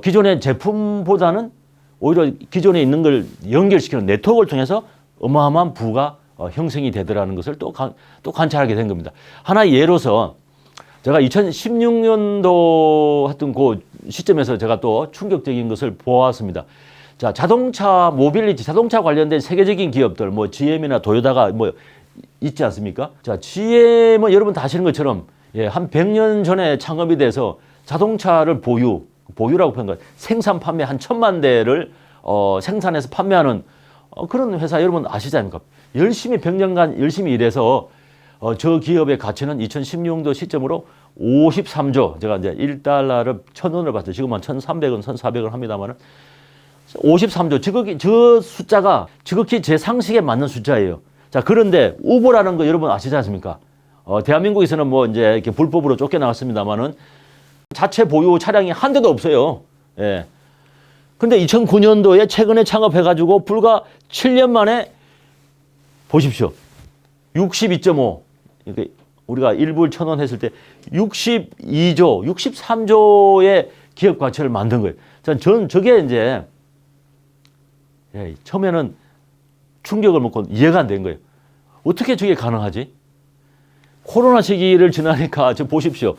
기존의 제품보다는 오히려 기존에 있는 걸 연결시키는 네트워크를 통해서 어마어마한 부가 형성이 되더라는 것을 또 관찰하게 된 겁니다. 하나 예로서 제가 2016년도 하여튼 그 시점에서 제가 또 충격적인 것을 보았습니다. 자, 자동차 모빌리티, 자동차 관련된 세계적인 기업들, 뭐 GM이나 도요타가 뭐 있지 않습니까? 자, GM은 여러분 다 아시는 것처럼 한 100년 전에 창업이 돼서 자동차를 보유라고 표현한 생산 판매 한 1000만 대를 생산해서 판매하는 그런 회사 여러분 아시지 않습니까? 열심히 100년간 열심히 일해서 저 기업의 가치는 2016년도 시점으로 53조, 제가 이제 1달러를 1000원을 봤어요. 지금 한 1300원, 1400원 합니다만은 53조, 저 숫자가 지극히 제 상식에 맞는 숫자예요. 자, 그런데 우버라는 거 여러분 아시지 않습니까? 대한민국에서는 뭐 이제 이렇게 불법으로 쫓겨나갔습니다만은 자체 보유 차량이 한 대도 없어요. 예. 근데 2009년도에 최근에 창업해가지고 불과 7년 만에 보십시오. 62.5. 그러니까 우리가 1불 1000원 했을 때 62조, 63조의 기업 가치를 만든 거예요. 전 저게 이제 처음에는 충격을 먹고 이해가 안 된 거예요. 어떻게 저게 가능하지? 코로나 시기를 지나니까 저 보십시오.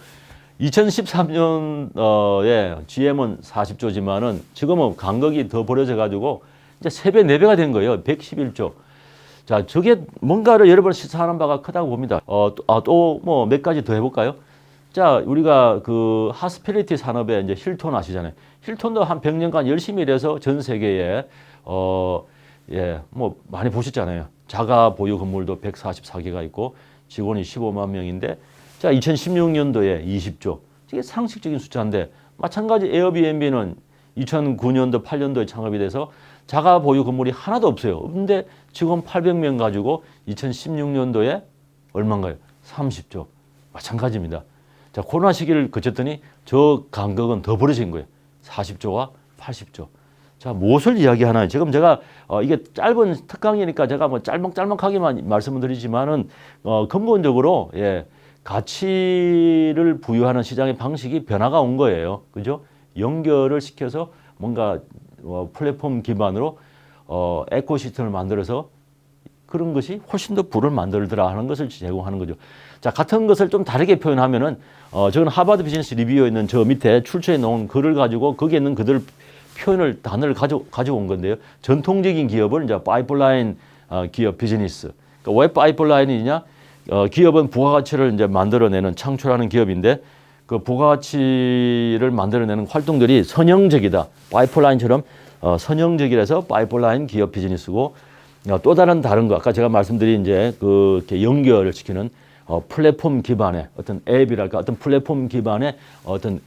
2013년에 GM은 40조지만은 지금은 간격이 더 벌어져 가지고 이제 3배, 4배가 된 거예요. 111조. 자, 저게 뭔가를 여러 번 시사하는 바가 크다고 봅니다. 또 뭐 몇 가지 더 해볼까요? 자, 우리가 그 하스피리티 산업에 이제 힐톤 아시잖아요. 힐톤도 한 100년간 열심히 일해서 전 세계에 뭐 많이 보셨잖아요. 자가 보유 건물도 144개가 있고 직원이 15만 명인데 자, 2016년도에 20조. 이게 상식적인 숫자인데 마찬가지 에어비앤비는 2009년도, 8년도에 창업이 돼서 자가 보유 건물이 하나도 없어요. 근데 직원 800명 가지고 2016년도에 얼마인가요? 30조. 마찬가지입니다. 자, 코로나 시기를 거쳤더니 저 간격은 더 벌어진 거예요. 40조와 80조. 자, 무엇을 이야기하나요? 지금 제가 이게 짧은 특강이니까 제가 뭐 짤막짤막하게만 말씀을 드리지만은 근본적으로 가치를 부여하는 시장의 방식이 변화가 온 거예요. 그죠? 연결을 시켜서 뭔가 플랫폼 기반으로 에코시스템을 만들어서 그런 것이 훨씬 더 부를 만들더라 하는 것을 제공하는 거죠. 자, 같은 것을 좀 다르게 표현하면은 저는 하버드 비즈니스 리뷰에 있는 저 밑에 출처해 놓은 글을 가지고 거기에 있는 그들 단어를 가져온 건데요. 전통적인 기업을 이제 파이프라인 기업 비즈니스. 그러니까 왜 파이프라인이냐? 기업은 부가가치를 이제 만들어내는 창출하는 기업인데 그 부가가치를 만들어내는 활동들이 선형적이다. 파이프라인처럼 선형적이라서 파이프라인 기업 비즈니스고 또 다른 거 아까 제가 말씀드린 이제 이렇게 연결을 시키는 플랫폼 기반의 어떤 앱이랄까 어떤 플랫폼 기반의 어떤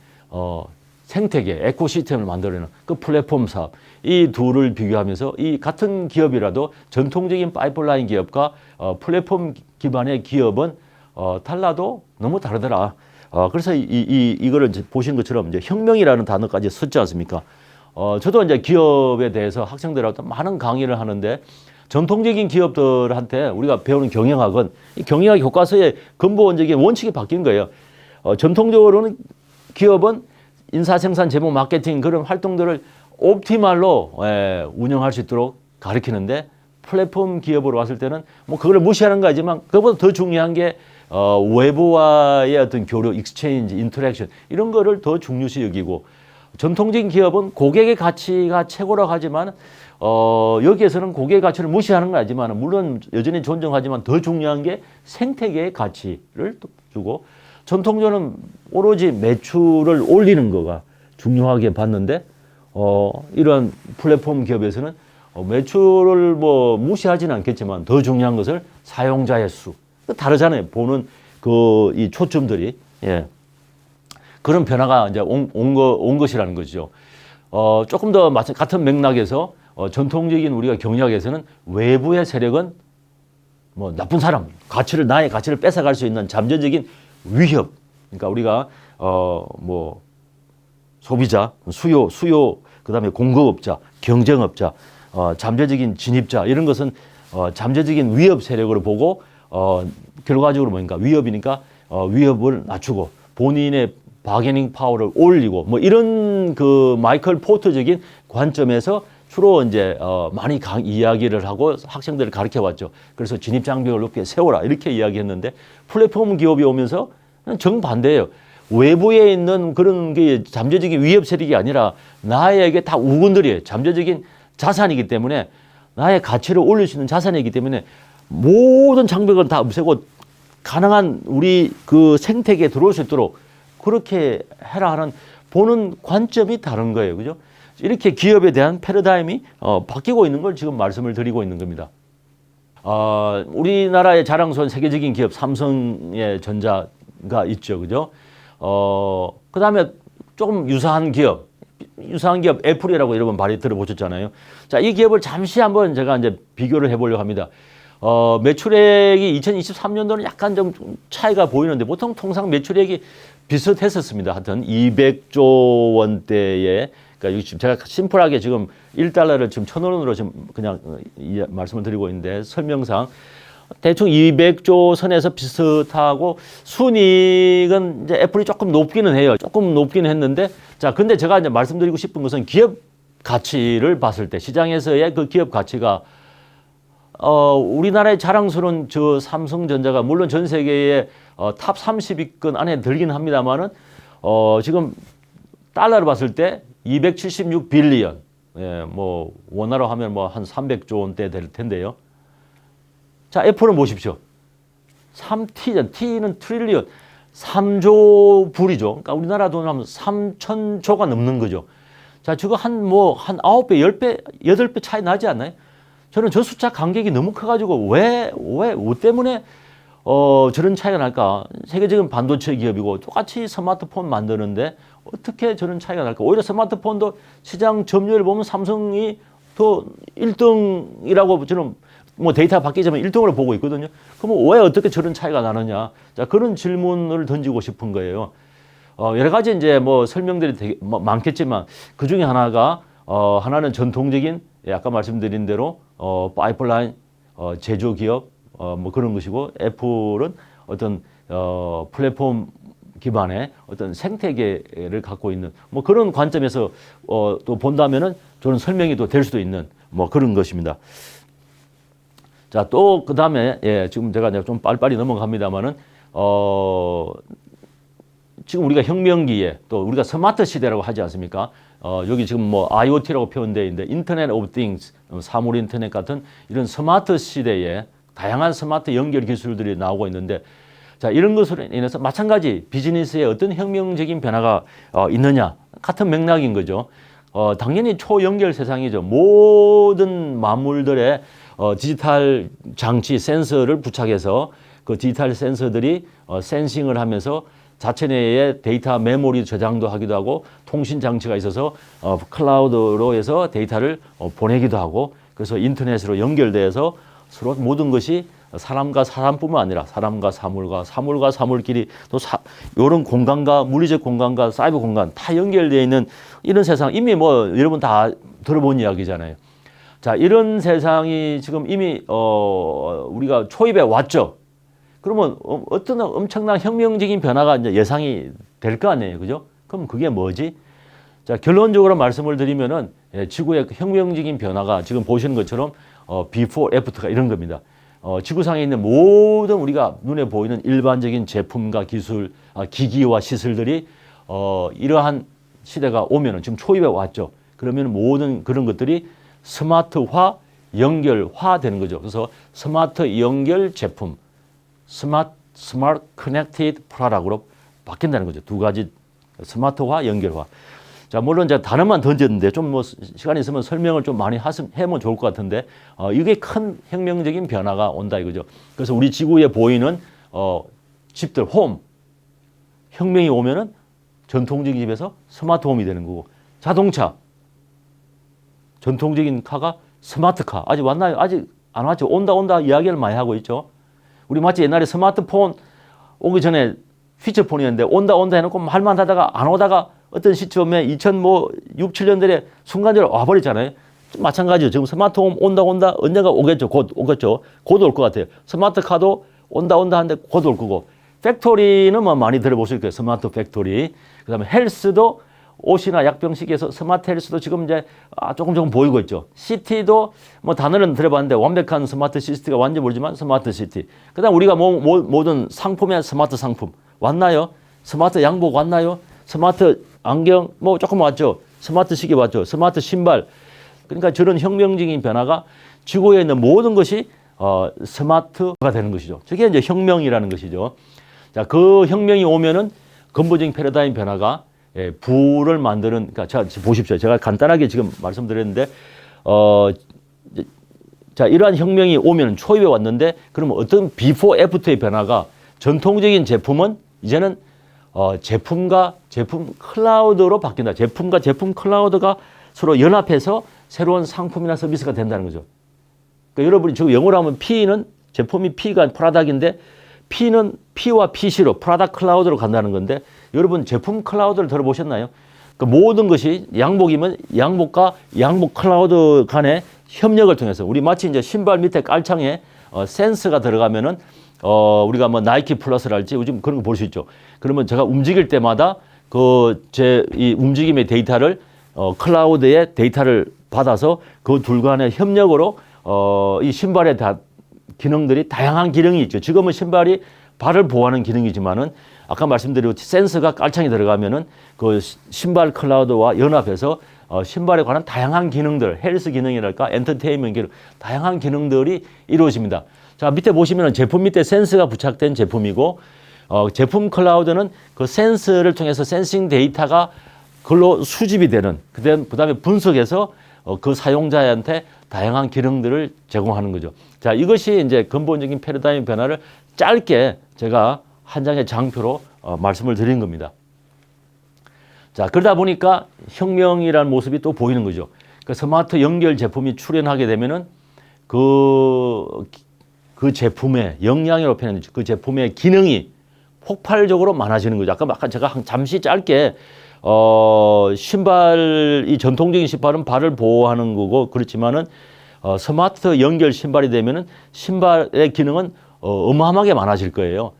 생태계 에코시스템을 만들어내는 그 플랫폼 사업 이 둘을 비교하면서 이 같은 기업이라도 전통적인 파이프라인 기업과 플랫폼 기반의 기업은 달라도 너무 다르더라. 그래서 이거를 이제 보신 것처럼 이제 혁명이라는 단어까지 썼지 않습니까? 저도 이제 기업에 대해서 학생들하고 많은 강의를 하는데 전통적인 기업들한테 우리가 배우는 경영학은 이 경영학 교과서의 근본적인 원칙이 바뀐 거예요. 전통적으로는 기업은 인사, 생산, 재무, 마케팅 그런 활동들을 옵티말로 운영할 수 있도록 가르치는데 플랫폼 기업으로 왔을 때는 뭐 그걸 무시하는 거지만 그것보다 더 중요한 게 외부와의 어떤 교류, 익스체인지, 인터랙션 이런 거를 더 중요시 여기고 전통적인 기업은 고객의 가치가 최고라고 하지만 여기에서는 고객의 가치를 무시하는 건 아니지만 물론 여전히 존중하지만 더 중요한 게 생태계의 가치를 주고 전통적으로는 오로지 매출을 올리는 거가 중요하게 봤는데 이런 플랫폼 기업에서는 매출을 뭐 무시하지는 않겠지만 더 중요한 것을 사용자의 수 다르잖아요. 보는 이 초점들이 예. 그런 변화가 이제 온 것이라는 거죠. 조금 더 같은 맥락에서 전통적인 우리가 경영학에서는 외부의 세력은 뭐 나쁜 사람, 나의 가치를 뺏어갈 수 있는 잠재적인 위협. 그러니까 우리가 뭐 소비자, 수요, 그다음에 공급업자, 경쟁업자, 잠재적인 진입자 이런 것은 잠재적인 위협 세력으로 보고 결과적으로 뭡니까? 위협이니까 위협을 낮추고 본인의 바게닝 파워를 올리고 뭐 이런 그 마이클 포터적인 관점에서 주로 이제 많이 이야기를 하고 학생들을 가르쳐 왔죠. 그래서 진입 장벽을 높게 세워라 이렇게 이야기했는데 플랫폼 기업이 오면서 정반대예요. 외부에 있는 그런 게 잠재적인 위협 세력이 아니라 나에게 다 우군들이에요. 잠재적인 자산이기 때문에 나의 가치를 올릴 수 있는 자산이기 때문에 모든 장벽을 다 없애고 가능한 우리 그 생태계에 들어올 수 있도록 그렇게 해라 하는 보는 관점이 다른 거예요. 그죠? 이렇게 기업에 대한 패러다임이 바뀌고 있는 걸 지금 말씀을 드리고 있는 겁니다. 우리나라의 자랑스러운 세계적인 기업 삼성의 전자가 있죠. 그죠? 그 다음에 조금 유사한 기업 애플이라고 여러분 많이 들어보셨잖아요. 자, 이 기업을 잠시 한번 제가 이제 비교를 해보려고 합니다. 매출액이 2023년도는 약간 좀 차이가 보이는데 보통 통상 매출액이 비슷했었습니다. 하여튼 200조 원대에 그러니까 지금 제가 심플하게 지금 1달러를 지금 1,000원으로 지금 그냥 말씀을 드리고 있는데 설명상 대충 200조 선에서 비슷하고 순이익은 이제 애플이 조금 높기는 해요. 조금 높기는 했는데 자, 근데 제가 이제 말씀드리고 싶은 것은 기업 가치를 봤을 때 시장에서의 그 기업 가치가 우리나라의 자랑스러운 저 삼성전자가 물론 전 세계의 탑 30위권 안에 들긴 합니다만은 지금 달러로 봤을 때 276 빌리언, 예, 뭐 원화로 하면 뭐 한 300조 원대 될 텐데요. 자, 애플은 보십시오. 3T전, T는 트릴리언, 3조 불이죠. 그러니까 우리나라 돈으로 하면 3,000조가 넘는 거죠. 자, 저거 한 9배, 10배, 8배 차이 나지 않나요? 저는 저 숫자 간격이 너무 커가지고 왜 때문에 저런 차이가 날까? 세계적인 반도체 기업이고 똑같이 스마트폰 만드는데 어떻게 저런 차이가 날까? 오히려 스마트폰도 시장 점유율 보면 삼성이 더 1등이라고 저는 뭐 데이터가 바뀌자면 1등으로 보고 있거든요. 그러면 왜 어떻게 저런 차이가 나느냐? 자, 그런 질문을 던지고 싶은 거예요. 여러 가지 이제 뭐 설명들이 되게 많겠지만 그 중에 하나가 하나는 전통적인 아까 말씀드린 대로 파이프라인 제조 기업 뭐 그런 것이고 애플은 어떤 플랫폼 기반의 어떤 생태계를 갖고 있는 뭐 그런 관점에서 또 본다면은 저는 설명이 또 될 수도 있는 뭐 그런 것입니다. 자, 또 그다음에 예, 지금 제가 좀 빨리빨리 넘어갑니다만은 지금 우리가 혁명기에 또 우리가 스마트 시대라고 하지 않습니까? 여기 지금 뭐 IoT라고 표현되어 있는데 인터넷 오브 띵스, 사물 인터넷 같은 이런 스마트 시대에 다양한 스마트 연결 기술들이 나오고 있는데 자, 이런 것으로 인해서 마찬가지 비즈니스에 어떤 혁명적인 변화가 있느냐 같은 맥락인 거죠. 당연히 초연결 세상이죠. 모든 만물들의 디지털 장치 센서를 부착해서 그 디지털 센서들이 센싱을 하면서 자체 내에 데이터 메모리 저장도 하기도 하고 통신 장치가 있어서 클라우드로 해서 데이터를 보내기도 하고 그래서 인터넷으로 연결돼서 서로 모든 것이 사람과 사람뿐만 아니라 사람과 사물과 사물과 사물끼리 또 이런 공간과 물리적 공간과 사이버 공간 다 연결되어 있는 이런 세상 이미 뭐 여러분 다 들어본 이야기잖아요. 자, 이런 세상이 지금 이미 우리가 초입에 왔죠. 그러면 어떤 엄청난 혁명적인 변화가 이제 예상이 될 거 아니에요, 그죠? 그럼 그게 뭐지? 자, 결론적으로 말씀을 드리면은 지구의 혁명적인 변화가 지금 보시는 것처럼 before, after가 이런 겁니다. 지구상에 있는 모든 우리가 눈에 보이는 일반적인 제품과 기술, 기기와 시설들이 이러한 시대가 오면은 지금 초입에 왔죠. 그러면 모든 그런 것들이 스마트화, 연결화 되는 거죠. 그래서 스마트 연결 제품, 스마트 커넥티드 프로덕트로 바뀐다는 거죠. 두 가지 스마트화, 연결화. 자, 물론 제가 단어만 던졌는데 좀 뭐 시간이 있으면 설명을 좀 많이 하면 좋을 것 같은데 이게 큰 혁명적인 변화가 온다 이거죠. 그래서 우리 지구에 보이는 집들, 홈 혁명이 오면은 전통적인 집에서 스마트홈이 되는 거고 자동차 전통적인 카가 스마트카 아직 왔나요? 아직 안 왔죠. 온다 이야기를 많이 하고 있죠. 우리 마치 옛날에 스마트폰 오기 전에 피처폰이었는데 온다 해놓고 말만 하다가 안 오다가 어떤 시점에 2006, 7년들에 순간적으로 와버렸잖아요. 마찬가지죠. 지금 스마트홈 온다 언젠가 오겠죠. 곧 오겠죠. 곧 올 것 같아요. 스마트카도 온다 하는데 곧 올 거고 팩토리는 뭐 많이 들어보실 거예요. 스마트 팩토리. 그다음에 헬스도 옷이나 약병식에서 스마트 헬스도 지금 이제 조금 보이고 있죠. 시티도 뭐 단어는 들어봤는데 완벽한 스마트 시티가 완전 모르지만 스마트 시티. 그다음 우리가 모든 상품의 스마트 상품 왔나요? 스마트 양복 왔나요? 스마트 안경 뭐 조금 왔죠. 스마트 시계 왔죠. 스마트 신발. 그러니까 저런 혁명적인 변화가 지구에 있는 모든 것이 스마트가 되는 것이죠. 저게 이제 혁명이라는 것이죠. 자, 그 혁명이 오면은 근본적인 패러다임 변화가 부를 만드는, 그러니까 자, 보십시오. 제가 간단하게 지금 말씀드렸는데, 자, 이러한 혁명이 오면 초입에 왔는데, 그러면 어떤 비포 애프터의 변화가 전통적인 제품은 이제는 제품과 제품 클라우드로 바뀐다. 제품과 제품 클라우드가 서로 연합해서 새로운 상품이나 서비스가 된다는 거죠. 그러니까 여러분이 지금 영어로 하면 P는 제품이 P가 프라닥인데 P는 P와 PC로 프라닥 클라우드로 간다는 건데 여러분 제품 클라우드를 들어보셨나요? 그러니까 모든 것이 양복이면 양복과 양복 클라우드 간의 협력을 통해서 우리 마치 이제 신발 밑에 깔창에 센서가 들어가면은 우리가 뭐 나이키 플러스랄지 요즘 그런 거 볼 수 있죠. 그러면 제가 움직일 때마다 이 움직임의 데이터를 클라우드에 데이터를 받아서 그 둘 간의 협력으로 이 신발의 기능들이 다양한 기능이 있죠. 지금은 신발이 발을 보호하는 기능이지만은 아까 말씀드린 센서가 깔창에 들어가면은 그 신발 클라우드와 연합해서 신발에 관한 다양한 기능들, 헬스 기능이랄까, 엔터테인먼트 기능, 다양한 기능들이 이루어집니다. 자, 밑에 보시면은 제품 밑에 센서가 부착된 제품이고, 제품 클라우드는 그 센서를 통해서 센싱 데이터가 그걸로 수집이 되는, 그 다음에 분석해서 그 사용자한테 다양한 기능들을 제공하는 거죠. 자, 이것이 이제 근본적인 패러다임 변화를 짧게 제가 한 장의 장표로 말씀을 드린 겁니다. 자, 그러다 보니까 혁명이라는 모습이 또 보이는 거죠. 그 스마트 연결 제품이 출현하게 되면은 그 제품의 영향으로 표현된 그 제품의 기능이 폭발적으로 많아지는 거죠. 아까 제가 잠시 짧게 이 전통적인 신발은 발을 보호하는 거고 그렇지만은 스마트 연결 신발이 되면은 신발의 기능은 어마어마하게 많아질 거예요.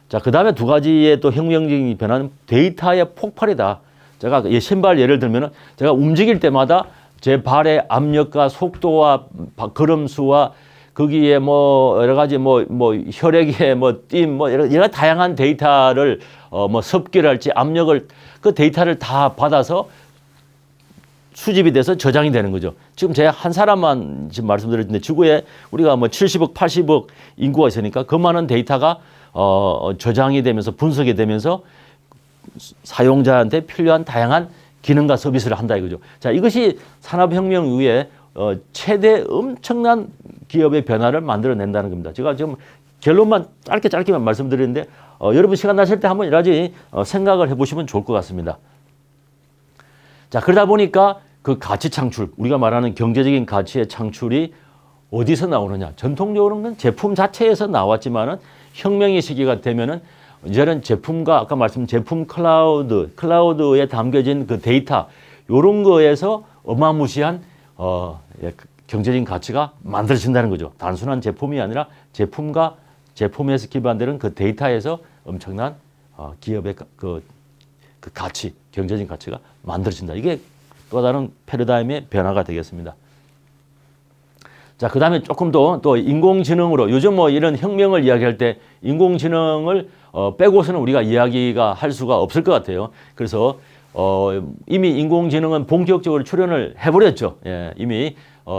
자, 그 다음에 두 가지의 또 혁명적인 변화는 데이터의 폭발이다. 제가 이 신발 예를 들면은 제가 움직일 때마다 제 발의 압력과 속도와 걸음수와 거기에 뭐 여러 가지 뭐 혈액의 띵 여러 다양한 데이터를 섭기랄지 압력을 그 데이터를 다 받아서 수집이 돼서 저장이 되는 거죠. 지금 제가 한 사람만 지금 말씀드렸는데 지구에 우리가 70억, 80억 인구가 있으니까 그 많은 데이터가 저장이 되면서 분석이 되면서 사용자한테 필요한 다양한 기능과 서비스를 한다 이거죠. 자, 이것이 산업혁명 이후에 최대 엄청난 기업의 변화를 만들어낸다는 겁니다. 제가 지금 결론만 짧게만 말씀드리는데 여러분 시간 나실 때 한번 여러가지 생각을 해보시면 좋을 것 같습니다. 자, 그러다 보니까 그 가치 창출, 우리가 말하는 경제적인 가치의 창출이 어디서 나오느냐? 전통적으로는 제품 자체에서 나왔지만은 혁명의 시기가 되면은 이제는 제품과 아까 말씀 제품 클라우드에 담겨진 그 데이터 요런 거에서 어마무시한 경제적인 가치가 만들어진다는 거죠. 단순한 제품이 아니라 제품에서 기반되는 그 데이터에서 엄청난 기업의 그 가치, 경제적인 가치가 만들어진다. 이게 또 다른 패러다임의 변화가 되겠습니다. 자, 그 다음에 조금 더 또 인공지능으로 요즘 뭐 이런 혁명을 이야기할 때 인공지능을 빼고서는 우리가 이야기가 할 수가 없을 것 같아요. 그래서 이미 인공지능은 본격적으로 출현을 해버렸죠. 예, 이미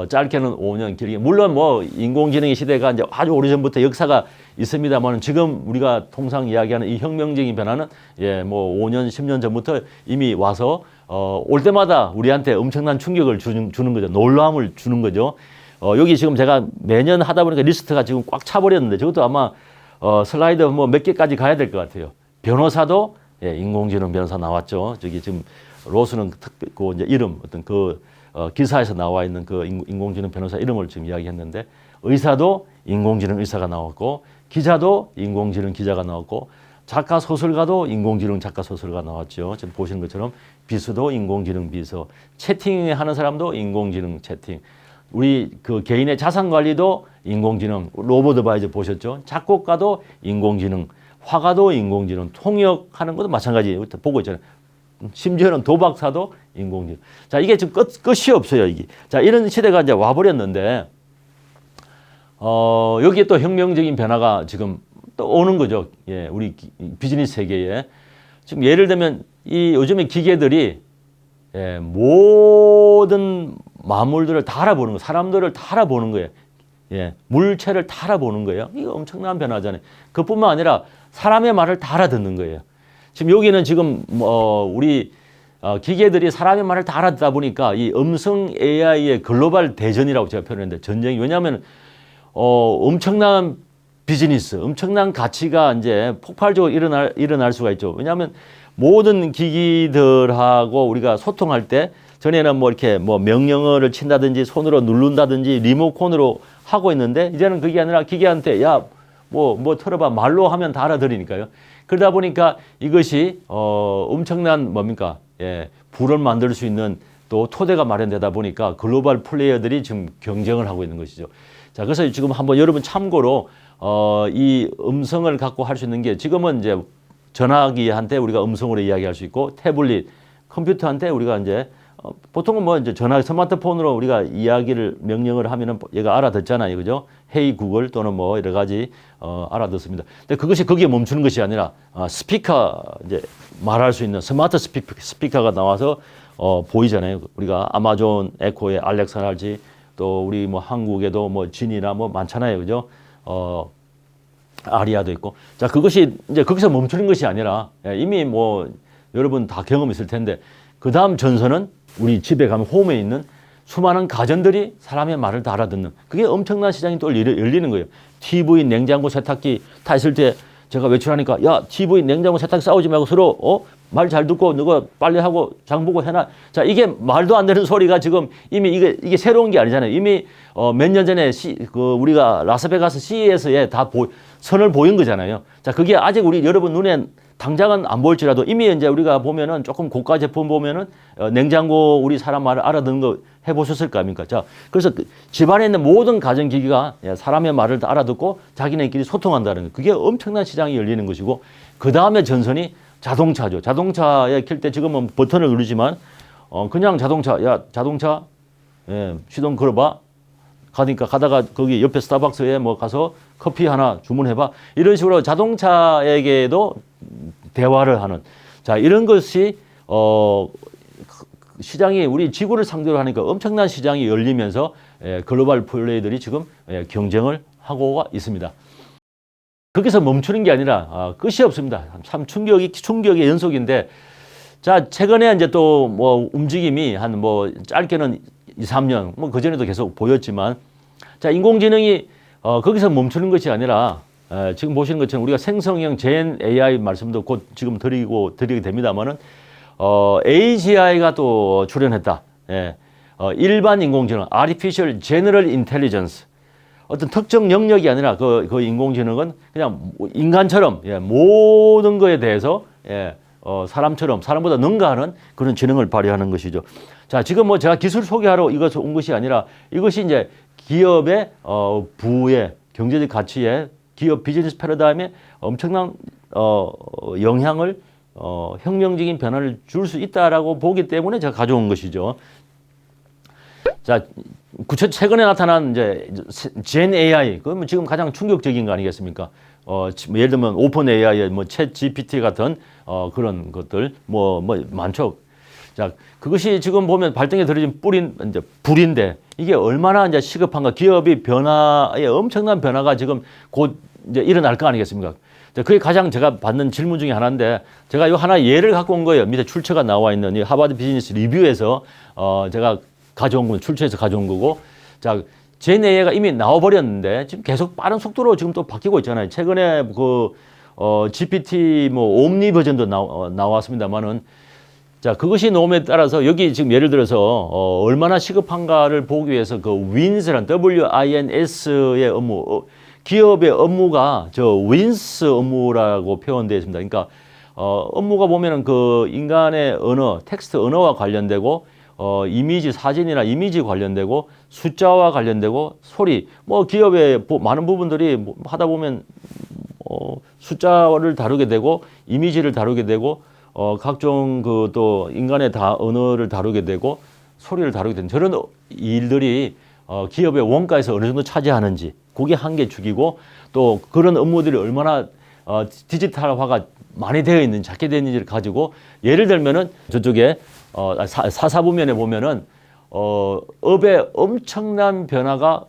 짧게는 5년, 길게 물론 뭐 인공지능의 시대가 이제 아주 오래전부터 역사가 있습니다만 지금 우리가 통상 이야기하는 이 혁명적인 변화는 예, 뭐 5년, 10년 전부터 이미 와서 올 때마다 우리한테 엄청난 충격을 주는 거죠. 놀라움을 주는 거죠. 여기 지금 제가 매년 하다 보니까 리스트가 지금 꽉 차버렸는데 저것도 아마 슬라이드 뭐 몇 개까지 가야 될 것 같아요. 변호사도 예, 인공지능 변호사 나왔죠. 저기 지금 로스는 그 이제 이름 어떤 그 기사에서 나와 있는 그 인공지능 변호사 이름을 지금 이야기했는데 의사도 인공지능 의사가 나왔고 기자도 인공지능 기자가 나왔고 작가 소설가도 인공지능 작가 소설가 나왔죠. 지금 보시는 것처럼 비서도 인공지능 비서, 채팅하는 사람도 인공지능 채팅. 우리 그 개인의 자산 관리도 인공지능, 로봇 어바이저 보셨죠? 작곡가도 인공지능, 화가도 인공지능, 통역하는 것도 마찬가지 보고 있잖아요. 심지어는 도박사도 인공지능. 자, 이게 지금 끝이 없어요, 이게. 자, 이런 시대가 이제 와버렸는데, 여기에 또 혁명적인 변화가 지금 또 오는 거죠. 예, 우리 비즈니스 세계에. 지금 예를 들면 이 요즘에 기계들이 예, 모든 만물들을 다 알아보는 거예요. 사람들을 다 알아보는 거예요. 예, 물체를 다 알아보는 거예요. 이거 엄청난 변화잖아요. 그뿐만 아니라 사람의 말을 다 알아듣는 거예요. 지금 여기는 지금 우리 기계들이 사람의 말을 다 알아듣다 보니까 이 음성 AI의 글로벌 대전이라고 제가 표현했는데 전쟁이 왜냐하면 엄청난 비즈니스, 엄청난 가치가 이제 폭발적으로 일어날 수가 있죠. 왜냐하면 모든 기기들하고 우리가 소통할 때 전에는 뭐 이렇게 뭐 명령어를 친다든지 손으로 누른다든지 리모컨으로 하고 있는데 이제는 그게 아니라 기계한테 야, 뭐 틀어봐 말로 하면 다 알아들으니까요. 그러다 보니까 이것이 엄청난 뭡니까? 예, 부를 만들 수 있는 또 토대가 마련되다 보니까 글로벌 플레이어들이 지금 경쟁을 하고 있는 것이죠. 자, 그래서 지금 한번 여러분 참고로 이 음성을 갖고 할 수 있는 게 지금은 이제 전화기한테 우리가 음성으로 이야기할 수 있고 태블릿, 컴퓨터한테 우리가 이제 보통은 뭐 이제 스마트폰으로 우리가 이야기를 명령을 하면은 얘가 알아듣잖아요, 그죠? 헤이 구글 또는 뭐 여러 가지 알아듣습니다. 근데 그것이 거기에 멈추는 것이 아니라 스피커 이제 말할 수 있는 스마트 스피커가 나와서 보이잖아요. 우리가 아마존 에코의 알렉사랄지 또 우리 뭐 한국에도 뭐 진이나 뭐 많잖아요, 그죠? 아리아도 있고. 자, 그것이 이제 거기서 멈추는 것이 아니라 이미 뭐 여러분 다 경험 있을 텐데 그 다음 전선은 우리 집에 가면 홈에 있는 수많은 가전들이 사람의 말을 다 알아듣는 그게 엄청난 시장이 또 열리는 거예요. TV, 냉장고, 세탁기 다 있을 때 제가 외출하니까 야, TV, 냉장고, 세탁기 싸우지 말고 서로 말 잘 듣고 너가 빨래하고 장보고 해놔. 자, 이게 말도 안 되는 소리가 지금 이미 이게 새로운 게 아니잖아요. 이미 몇 년 전에 우리가 라스베가스 CES에 다 선을 보인 거잖아요. 자, 그게 아직 우리 여러분 눈에 당장은 안 보일지라도 이미 이제 우리가 보면은 조금 고가 제품 보면은 냉장고 우리 사람 말을 알아듣는 거 해보셨을 거 아닙니까? 자, 그래서 집안에 있는 모든 가전기기가 사람의 말을 다 알아듣고 자기네끼리 소통한다는 거. 그게 엄청난 시장이 열리는 것이고 그 다음에 전선이 자동차죠. 자동차에 킬 때 지금은 버튼을 누르지만 그냥 자동차 시동 걸어봐. 가다가 거기 옆에 스타벅스에 뭐 가서 커피 하나 주문해봐. 이런 식으로 자동차에게도 대화를 하는. 자, 이런 것이, 시장이 우리 지구를 상대로 하니까 엄청난 시장이 열리면서 글로벌 플레이들이 지금 경쟁을 하고 있습니다. 거기서 멈추는 게 아니라 끝이 없습니다. 참 충격의 연속인데 자, 최근에 이제 또 뭐 움직임이 한 뭐 짧게는 2, 3년, 뭐 그전에도 계속 보였지만 자, 인공지능이 거기서 멈추는 것이 아니라 지금 보시는 것처럼 우리가 생성형 젠 AI 말씀도 곧 지금 드리게 됩니다만은 AGI가 또 출연했다. 예. 일반 인공지능, Artificial General Intelligence. 어떤 특정 영역이 아니라 그 인공지능은 그냥 인간처럼 예, 모든 거에 대해서 예, 사람처럼 사람보다 능가하는 그런 지능을 발휘하는 것이죠. 자, 지금 뭐 제가 기술 소개하러 이것을 온 것이 아니라 이것이 이제 기업의 부의 경제적 가치에 기업 비즈니스 패러다임에 엄청난 영향을 혁명적인 변화를 줄 수 있다라고 보기 때문에 제가 가져온 것이죠. 자, 최근에 나타난 이제 젠 AI, 그러면 지금 가장 충격적인 거 아니겠습니까? 예를 들면 오픈 AI의 뭐 챗 GPT 같은 그런 것들 뭐 많죠. 자, 그것이 지금 보면 발등에 들어진 이제 불인데 이게 얼마나 이제 시급한가. 기업이 변화에 엄청난 변화가 지금 곧 이제 일어날 거 아니겠습니까? 그게 가장 제가 받는 질문 중에 하나인데 제가 이 하나 예를 갖고 온 거예요. 밑에 출처가 나와 있는 이 하버드 비즈니스 리뷰에서 제가 가져온 건 출처에서 가져온 거고. 자, 젠 AI가 이미 나와버렸는데 지금 계속 빠른 속도로 지금 또 바뀌고 있잖아요. 최근에 GPT 뭐 옴니 버전도 나왔습니다만은 자, 그것이 나옴에 따라서 여기 지금 예를 들어서 얼마나 시급한가를 보기 위해서 그 WINS라는 WINS의 업무, 기업의 업무가 저 WINS 업무라고 표현되어 있습니다. 그러니까 업무가 보면은 그 인간의 언어, 텍스트 언어와 관련되고 이미지, 사진이나 이미지 관련되고 숫자와 관련되고 소리, 뭐 기업의 많은 부분들이 하다 보면 숫자를 다루게 되고 이미지를 다루게 되고 각종 그 또 인간의 언어를 다루게 되고 소리를 다루게 되는 저런 일들이 기업의 원가에서 어느 정도 차지하는지 그게 한계 축이고 또 그런 업무들이 얼마나 디지털화가 많이 되어 있는지 작게 되어 있는지를 가지고 예를 들면은 저쪽에 사사부면에 보면은 업의 엄청난 변화가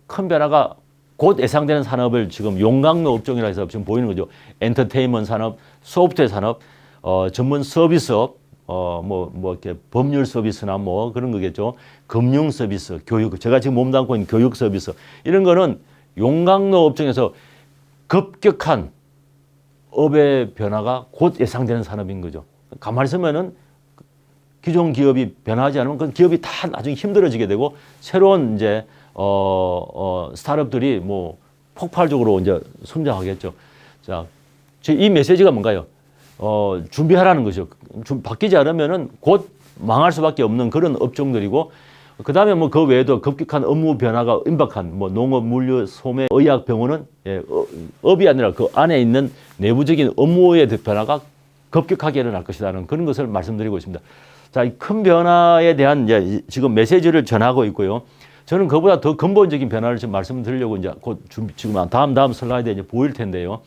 큰 변화가 곧 예상되는 산업을 지금 용광로 업종이라 해서 지금 보이는 거죠. 엔터테인먼트 산업, 소프트웨어 산업, 전문 서비스업, 이렇게 법률 서비스나 뭐 그런 거겠죠. 금융 서비스, 교육, 제가 지금 몸담고 있는 교육 서비스, 이런 거는 용광로 업종에서 급격한 업의 변화가 곧 예상되는 산업인 거죠. 가만히 있으면은 기존 기업이 변하지 않으면 그 기업이 다 나중에 힘들어지게 되고 새로운 이제 스타트업들이 뭐 폭발적으로 이제 성장하겠죠. 자, 이 메시지가 뭔가요? 준비하라는 것이죠. 바뀌지 않으면은 곧 망할 수밖에 없는 그런 업종들이고, 그 다음에 뭐 그 외에도 급격한 업무 변화가 임박한 뭐 농업, 물류, 소매, 의학, 병원은 업이 아니라 그 안에 있는 내부적인 업무의 변화가 급격하게 일어날 것이라는 그런 것을 말씀드리고 있습니다. 자, 이 큰 변화에 대한 이제 지금 메시지를 전하고 있고요. 저는 그보다 더 근본적인 변화를 지금 말씀드리려고 이제 곧 지금 다음 슬라이드에 이제 보일 텐데요.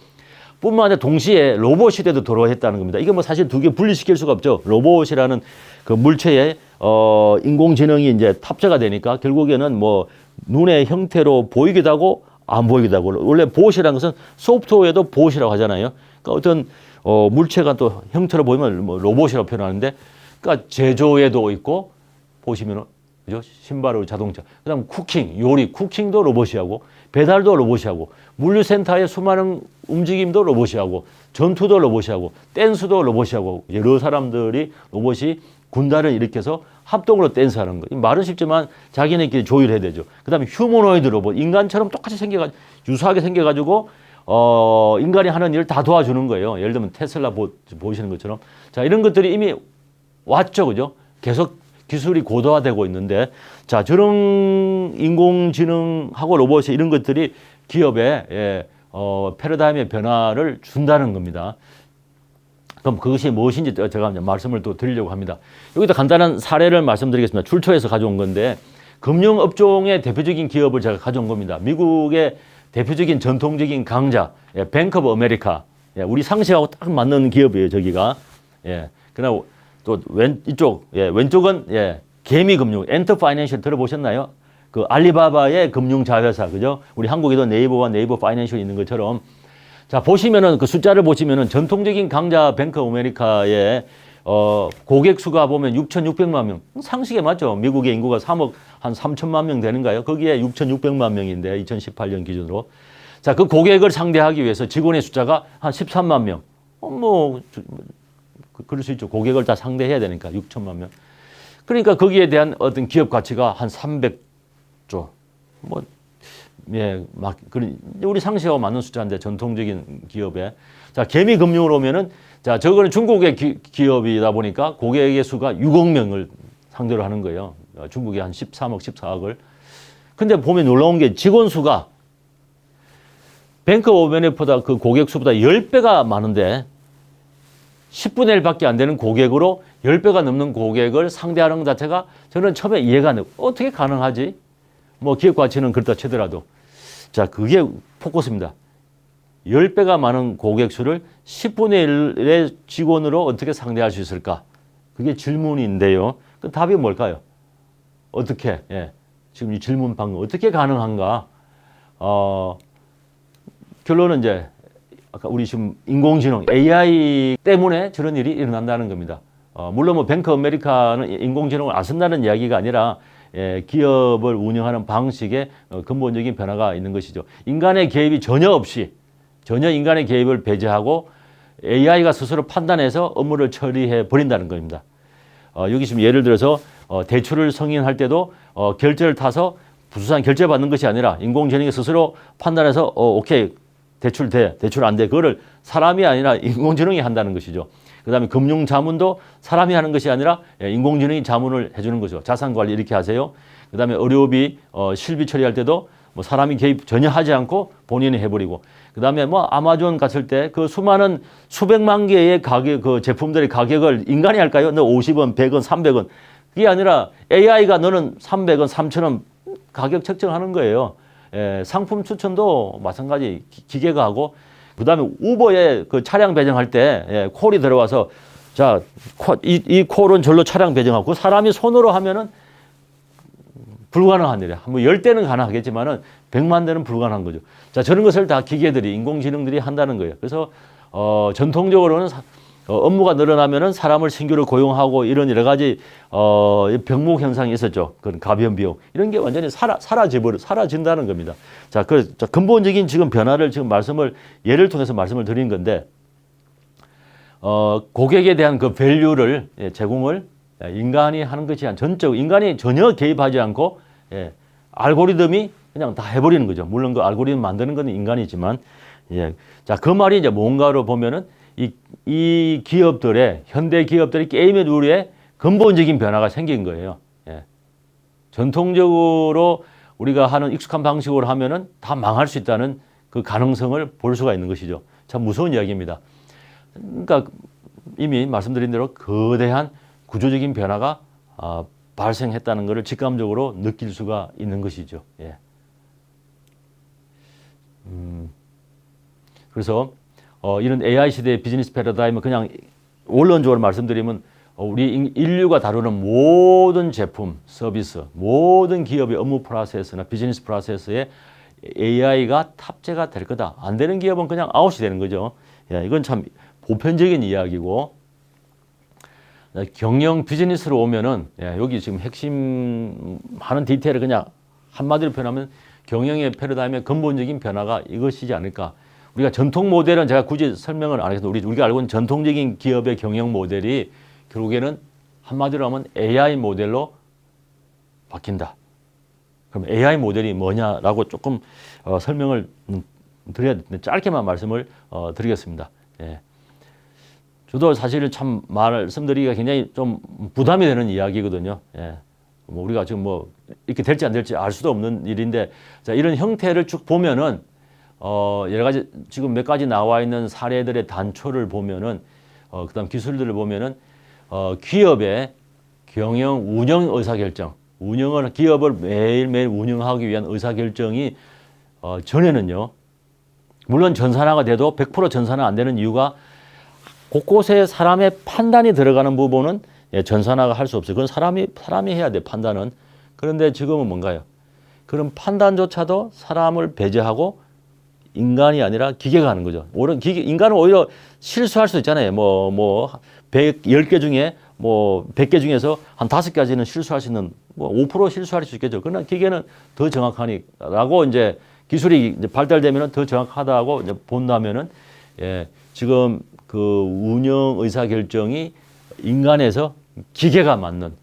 뿐만 아니라 동시에 로봇 시대도 도래했다는 겁니다. 이게 뭐 사실 두 개 분리시킬 수가 없죠. 로봇이라는 그 물체에 인공지능이 이제 탑재가 되니까 결국에는 뭐 눈의 형태로 보이기도 하고 안 보이기도 하고, 원래 보트이라는 것은 소프트웨어에도 보트이라고 하잖아요. 그러니까 어떤 물체가 또 형태로 보이면 뭐 로봇이라고 표현하는데, 그러니까 제조에도 있고 보시면은 그죠? 신발, 자동차, 그다음 쿠킹, 요리, 쿠킹도 로봇이 하고 배달도 로봇이 하고 물류센터의 수많은 움직임도 로봇이 하고 전투도 로봇이 하고 댄스도 로봇이 하고 여러 사람들이 로봇이 군단을 일으켜서 합동으로 댄스하는 거. 말은 쉽지만 자기네끼리 조율해야 되죠. 그다음에 휴머노이드 로봇, 인간처럼 똑같이 유사하게 생겨가지고 인간이 하는 일을 다 도와주는 거예요. 예를 들면 테슬라 보시는 것처럼. 자, 이런 것들이 이미 왔죠, 그죠? 계속 기술이 고도화되고 있는데, 자, 저런 인공지능하고 로봇이 이런 것들이 기업의 패러다임의 변화를 준다는 겁니다. 그럼 그것이 무엇인지 제가 이제 말씀을 또 드리려고 합니다. 여기다 간단한 사례를 말씀드리겠습니다. 출처에서 가져온 건데, 금융업종의 대표적인 기업을 제가 가져온 겁니다. 미국의 대표적인 전통적인 강자, 뱅크 오브 아메리카. 우리 상식하고 딱 맞는 기업이에요, 저기가. 그러나 또 왼쪽은 개미금융, 엔터 파이낸셜 들어보셨나요? 그 알리바바의 금융자회사, 그죠? 우리 한국에도 네이버와 네이버 파이낸셜이 있는 것처럼. 자, 보시면은 그 숫자를 보시면은 전통적인 강자 뱅크 오브 아메리카의 고객 수가 보면 6,600만 명. 상식에 맞죠? 미국의 인구가 3억 한 3천만 명 되는가요? 거기에 6,600만 명인데 2018년 기준으로. 자, 그 고객을 상대하기 위해서 직원의 숫자가 한 13만 명. 그럴 수 있죠. 고객을 다 상대해야 되니까 6천만 명. 그러니까 거기에 대한 어떤 기업 가치가 한 300조. 뭐 예, 막 그런 우리 상식하고 맞는 숫자인데 전통적인 기업에 자 개미 금융으로 오면은 자 저거는 중국의 기업이다 보니까 고객의 수가 6억 명을 상대로 하는 거예요. 중국이 한 13억, 14억을. 근데 보면 놀라운 게 직원 수가 뱅크 오브 메리보다 그 고객 수보다 10배가 많은데 10분의 1밖에 안 되는 고객으로 10배가 넘는 고객을 상대하는 것 자체가 저는 처음에 이해가 안 돼요. 어떻게 가능하지? 뭐 기업 가치는 그렇다 치더라도. 자, 그게 포커스입니다. 10배가 많은 고객 수를 10분의 1의 직원으로 어떻게 상대할 수 있을까? 그게 질문인데요. 그 답이 뭘까요? 어떻게? 예. 지금 이 질문 방금 어떻게 가능한가? 결론은 이제 아까 우리 지금 인공지능 AI 때문에 저런 일이 일어난다는 겁니다. 물론 뭐 뱅크 아메리카는 인공지능을 안 쓴다는 이야기가 아니라 기업을 운영하는 방식에 근본적인 변화가 있는 것이죠. 인간의 개입이 전혀 인간의 개입을 배제하고 AI가 스스로 판단해서 업무를 처리해 버린다는 겁니다. 여기 지금 예를 들어서 대출을 승인할 때도 결제를 타서 부수산 결제 받는 것이 아니라 인공지능이 스스로 판단해서 오케이 대출 돼, 대출 안 돼. 그거를 사람이 아니라 인공지능이 한다는 것이죠. 그다음에 금융 자문도 사람이 하는 것이 아니라 인공지능이 자문을 해주는 거죠. 자산 관리 이렇게 하세요. 그다음에 의료비 실비 처리할 때도 뭐 사람이 개입 전혀 하지 않고 본인이 해버리고. 그다음에 뭐 아마존 갔을 때 그 수많은 수백만 개의 가격 그 제품들의 가격을 인간이 할까요? 너 50원, 100원, 300원. 그게 아니라 AI가 너는 300원, 3,000원 가격 책정하는 거예요. 상품 추천도 마찬가지 기계가 하고 그다음에 우버에 그 차량 배정할 때 콜이 들어와서 자, 이 콜은 절로 차량 배정하고 사람이 손으로 하면은 불가능한 일이야. 뭐 10대는 가능하겠지만은 100만 대는 불가능한 거죠. 자, 저런 것을 다 기계들이 인공지능들이 한다는 거예요. 그래서 전통적으로는 업무가 늘어나면은 사람을 신규로 고용하고 이런 여러 가지 병목 현상이 있었죠. 그런 가변 비용 이런 게 완전히 사라진다는 겁니다. 자, 근본적인 지금 변화를 지금 예를 통해서 말씀을 드린 건데 고객에 대한 그 밸류를 제공을 인간이 하는 것이 아니라 인간이 전혀 개입하지 않고 알고리즘이 그냥 다 해버리는 거죠. 물론 그 알고리즘 만드는 건 인간이지만 자, 그 말이 이제 뭔가로 보면은 이 현대 기업들의 게임의 룰에 근본적인 변화가 생긴 거예요. 전통적으로 우리가 하는 익숙한 방식으로 하면은 다 망할 수 있다는 그 가능성을 볼 수가 있는 것이죠. 참 무서운 이야기입니다. 그러니까 이미 말씀드린 대로 거대한 구조적인 변화가 발생했다는 것을 직감적으로 느낄 수가 있는 것이죠. 그래서 이런 AI 시대의 비즈니스 패러다임은 그냥 원론적으로 말씀드리면 우리 인류가 다루는 모든 제품, 서비스, 모든 기업의 업무 프로세스나 비즈니스 프로세스에 AI가 탑재가 될 거다. 안 되는 기업은 그냥 아웃이 되는 거죠. 이건 참 보편적인 이야기고 경영 비즈니스로 오면은 여기 지금 핵심 많은 디테일을 그냥 한마디로 표현하면 경영의 패러다임의 근본적인 변화가 이것이지 않을까. 우리가 전통 모델은 제가 굳이 설명을 안 해서 우리가 알고 있는 전통적인 기업의 경영 모델이 결국에는 한마디로 하면 AI 모델로 바뀐다. 그럼 AI 모델이 뭐냐라고 조금 설명을 드려야 되는데 짧게만 말씀을 드리겠습니다. 저도 사실 참 말씀드리기가 굉장히 좀 부담이 되는 이야기거든요. 뭐 우리가 지금 뭐 이렇게 될지 안 될지 알 수도 없는 일인데 자, 이런 형태를 쭉 보면은 여러 가지 지금 몇 가지 나와 있는 사례들의 단초를 보면은 그다음 기술들을 보면은 기업의 경영 운영 의사결정, 기업을 매일매일 운영하기 위한 의사결정이 전에는요. 물론 전산화가 돼도 100% 전산화 안 되는 이유가 곳곳에 사람의 판단이 들어가는 부분은 전산화가 할 수 없어요. 그건 사람이 해야 돼, 판단은. 그런데 지금은 뭔가요? 그런 판단조차도 사람을 배제하고 인간이 아니라 기계가 하는 거죠. 인간은 오히려 실수할 수 있잖아요. 10개 중에 100개 중에서 한 5가지는 실수할 수 있는 5% 실수할 수 있겠죠. 그러나 기계는 더 정확하니라고 이제 기술이 이제 발달되면은 더 정확하다고 이제 본다면은 지금 그 운영 의사 결정이 인간에서 기계가 맞는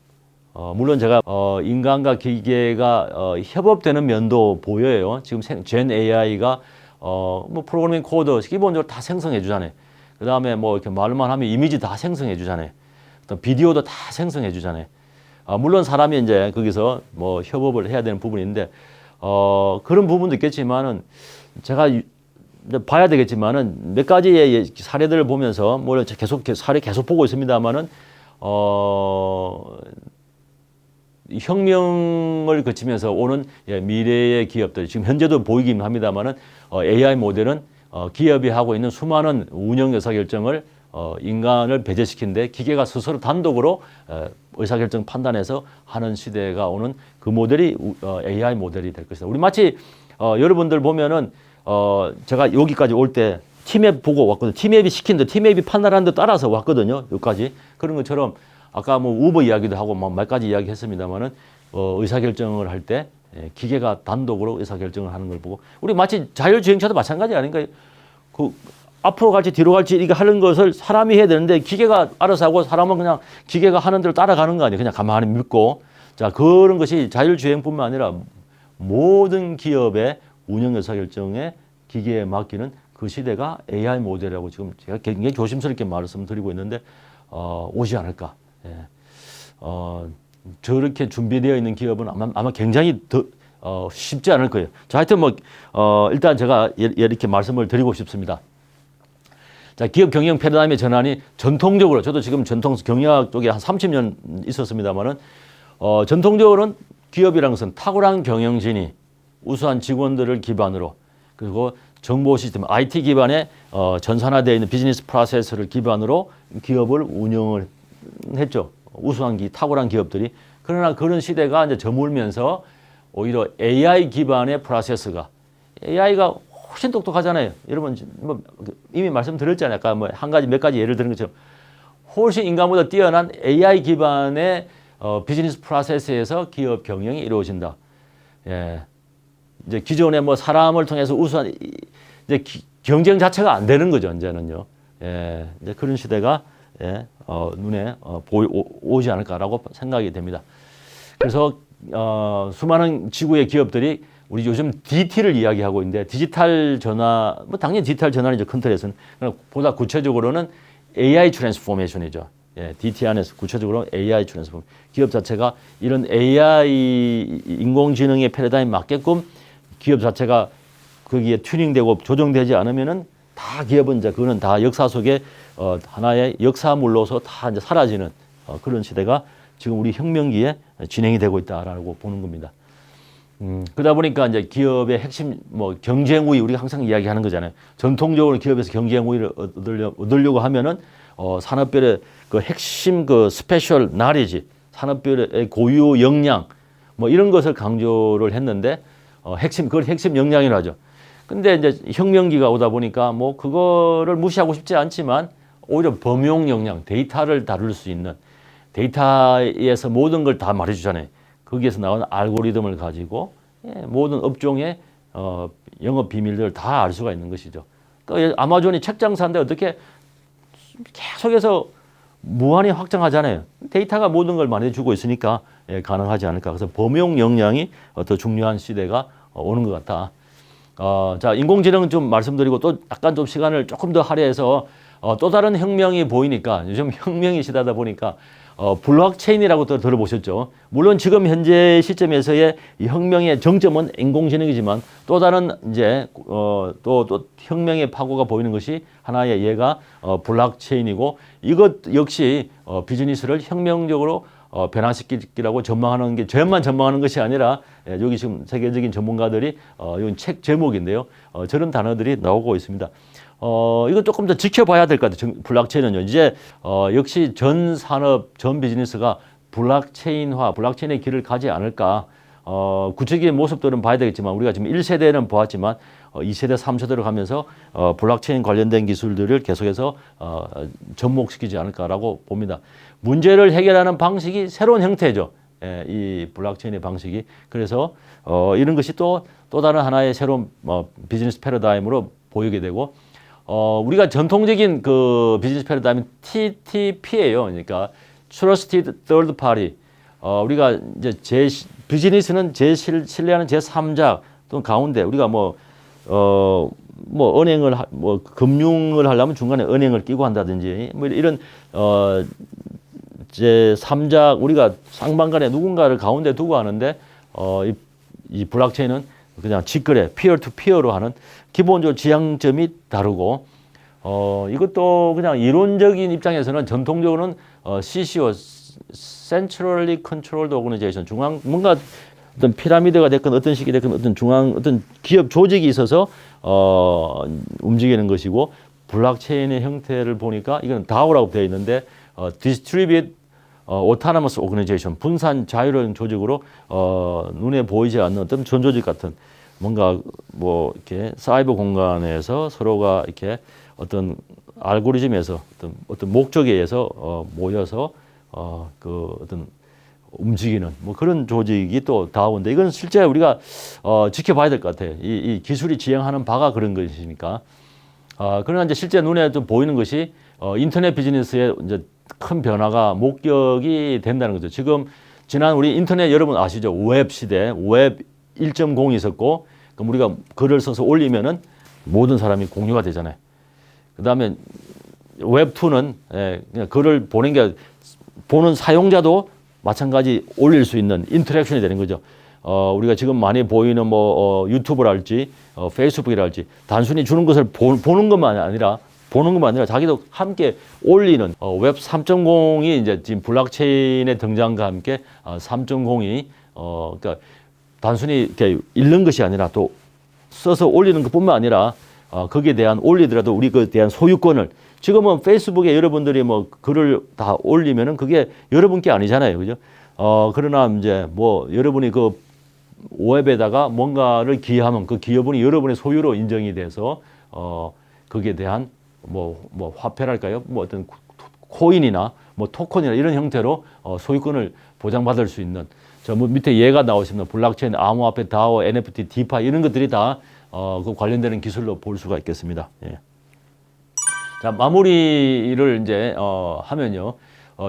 물론 제가 인간과 기계가 협업되는 면도 보여요. 지금 젠 AI가 뭐 프로그래밍 코드 기본적으로 다 생성해 주잖아요. 그 다음에 뭐 이렇게 말만 하면 이미지 다 생성해 주잖아요. 또 비디오도 다 생성해 주잖아요. 물론 사람이 이제 거기서 뭐 협업을 해야 되는 부분인데 그런 부분도 있겠지만은 제가 이제 봐야 되겠지만은 몇 가지의 사례들을 보면서 뭐 계속 사례 계속 보고 있습니다만은 혁명을 거치면서 오는 미래의 기업들 지금 현재도 보이긴 합니다만은 AI 모델은 기업이 하고 있는 수많은 운영 의사결정을 인간을 배제시키는데 기계가 스스로 단독으로 의사결정 판단해서 하는 시대가 오는 그 모델이 AI 모델이 될 것이다. 우리 마치 여러분들 보면은 제가 여기까지 올 때 티맵 보고 왔거든요. 티맵이 시킨 데 티맵이 판단하는 데 따라서 왔거든요. 여기까지. 그런 것처럼 아까 뭐 우버 이야기도 하고 몇 가지 이야기했습니다만은 의사결정을 할 때 기계가 단독으로 의사결정을 하는 걸 보고 우리 마치 자율주행차도 마찬가지 아닌가요? 그 앞으로 갈지 뒤로 갈지 이거 하는 것을 사람이 해야 되는데 기계가 알아서 하고 사람은 그냥 기계가 하는 대로 따라가는 거 아니에요. 그냥 가만히 믿고. 자, 그런 것이 자율주행뿐만 아니라 모든 기업의 운영 의사결정에 기계에 맡기는 그 시대가 AI 모델이라고 지금 제가 굉장히 조심스럽게 말씀드리고 있는데 오지 않을까. 예. 저렇게 준비되어 있는 기업은 아마 굉장히 쉽지 않을 거예요. 자, 하여튼 뭐 일단 제가 이렇게 말씀을 드리고 싶습니다. 자, 기업 경영 패러다임의 전환이 전통적으로 저도 지금 전통 경영학 쪽에 한 30년 있었습니다만은 전통적으로는 기업이라는 것은 탁월한 경영진이 우수한 직원들을 기반으로 그리고 정보 시스템 IT 기반의 전산화되어 있는 비즈니스 프로세스를 기반으로 기업을 운영을 했죠. 우수한 탁월한 기업들이. 그러나 그런 시대가 이제 저물면서 오히려 AI 기반의 프로세스가 AI가 훨씬 똑똑하잖아요. 여러분 뭐 이미 말씀드렸잖아요. 아까 뭐 한 가지 몇 가지 예를 드는 것처럼 훨씬 인간보다 뛰어난 AI 기반의 비즈니스 프로세스에서 기업 경영이 이루어진다. 예. 이제 기존에 뭐 사람을 통해서 우수한 이제 경쟁 자체가 안 되는 거죠. 이제는요. 예. 이제 그런 시대가 눈에 오지 않을까라고 생각이 됩니다. 그래서 수많은 지구의 기업들이 우리 요즘 DT를 이야기하고 있는데 디지털 전환, 뭐 당연히 디지털 전환이 이제 큰 틀에서는 보다 구체적으로는 AI 트랜스포메이션이죠. 예, DT 안에서 구체적으로 AI 트랜스포메이션. 기업 자체가 이런 AI 인공지능의 패러다임에 맞게끔 기업 자체가 거기에 튜닝되고 조정되지 않으면은 다 기업은 이제 그거는 다 역사 속에 하나의 역사물로서 다 이제 사라지는 그런 시대가 지금 우리 혁명기에 진행이 되고 있다라고 보는 겁니다. 그러다 보니까 이제 기업의 핵심 뭐 경쟁 우위 우리가 항상 이야기하는 거잖아요. 전통적으로 기업에서 경쟁 우위를 얻으려고 하면은 산업별의 그 핵심 그 스페셜 나리지 산업별의 고유 역량 뭐 이런 것을 강조를 했는데 그걸 핵심 역량이라 하죠. 근데 이제 혁명기가 오다 보니까 뭐 그거를 무시하고 싶지 않지만 오히려 범용 역량 데이터를 다룰 수 있는 데이터에서 모든 걸 다 말해주잖아요. 거기에서 나온 알고리즘을 가지고 모든 업종의 영업 비밀들을 다 알 수가 있는 것이죠. 또 아마존이 책 장사인데 어떻게 계속해서 무한히 확장하잖아요. 데이터가 모든 걸 말해주고 있으니까 가능하지 않을까. 그래서 범용 역량이 더 중요한 시대가 오는 것 같다. 자, 인공지능 좀 말씀드리고 또 약간 좀 시간을 조금 더 할애해서 또 다른 혁명이 보이니까 요즘 혁명이 시대다 보니까 블록체인이라고 또 들어보셨죠. 물론 지금 현재 시점에서의 이 혁명의 정점은 인공지능이지만 또 다른 이제 또 혁명의 파고가 보이는 것이 하나의 예가 블록체인이고 이것 역시 비즈니스를 혁명적으로 변화시키라고 전망하는 게 저만 전망하는 것이 아니라 여기 지금 세계적인 전문가들이 이건 책 제목인데요. 저런 단어들이 나오고 있습니다. 이건 조금 더 지켜봐야 될 것 같아요. 블록체인은요. 이제 역시 전 산업, 전 비즈니스가 블록체인의 길을 가지 않을까. 구체적인 모습들은 봐야 되겠지만 우리가 지금 1세대는 보았지만 2세대, 3세대로 가면서 블록체인 관련된 기술들을 계속해서 접목시키지 않을까라고 봅니다. 문제를 해결하는 방식이 새로운 형태죠. 이 블록체인의 방식이. 그래서 이런 것이 또 다른 하나의 새로운 비즈니스 패러다임으로 보이게 되고 우리가 전통적인 그 비즈니스 패러다임은 TTP예요. 그러니까 Trusted Third Party. 우리가 이제 비즈니스는 신뢰하는 제3자 또는 가운데 우리가 은행을 금융을 하려면 중간에 은행을 끼고 한다든지 뭐 이런 제3자 우리가 쌍방간에 누군가를 가운데 두고 하는데 이 블록체인은 그냥 직거래 피어 투 피어로 하는 기본적으로 지향점이 다르고 이것도 그냥 이론적인 입장에서는 전통적으로는 CCO Centrally Controlled Organization 중앙 뭔가 어떤 피라미드가 됐건 어떤 식이 됐건 어떤 기업 조직이 있어서 움직이는 것이고 블록체인의 형태를 보니까 이건 DAO라고 되어 있는데 Distributed Autonomous Organization 분산 자율형 조직으로 눈에 보이지 않는 어떤 전조직 같은 뭔가 이렇게 사이버 공간에서 서로가 이렇게 어떤 알고리즘에서 어떤 목적에 의해서 모여서 어떤 움직이는 그런 조직이 또 DAO인데 이건 실제 우리가 지켜봐야 될 것 같아요. 이 기술이 지향하는 바가 그런 것이니까. 그러나 이제 실제 눈에 좀 보이는 것이 인터넷 비즈니스의 이제 큰 변화가 목격이 된다는 거죠. 지금 지난 우리 인터넷 여러분 아시죠? 웹 시대, 웹 1.0이 있었고 그럼 우리가 글을 써서 올리면은 모든 사람이 공유가 되잖아요. 그다음에 웹 2는 그냥 글을 보는 사용자도 마찬가지 올릴 수 있는 인터랙션이 되는 거죠. 우리가 지금 많이 보이는 유튜브랄지 페이스북이랄지 단순히 주는 것을 보는 것만 아니라 자기도 함께 올리는 웹 3.0이 이제 지금 블록체인의 등장과 함께 3.0이 그러니까 단순히 이렇게 읽는 것이 아니라 또 써서 올리는 것뿐만 아니라 거기에 대한 올리더라도 우리 그에 대한 소유권을 지금은 페이스북에 여러분들이 글을 다 올리면은 그게 여러분께 아니잖아요. 그죠? 그러나 이제 여러분이 그 웹에다가 뭔가를 기여하면 그 기여분이 여러분의 소유로 인정이 돼서 거기에 대한 화폐랄까요? 어떤 코인이나 토큰이나 이런 형태로 소유권을 보장받을 수 있는 저 밑에 예가 나오시면 블록체인, 암호화폐, 다오, NFT, 디파이 이런 것들이 다 그 관련되는 기술로 볼 수가 있겠습니다. 예. 자, 마무리를 이제 하면요.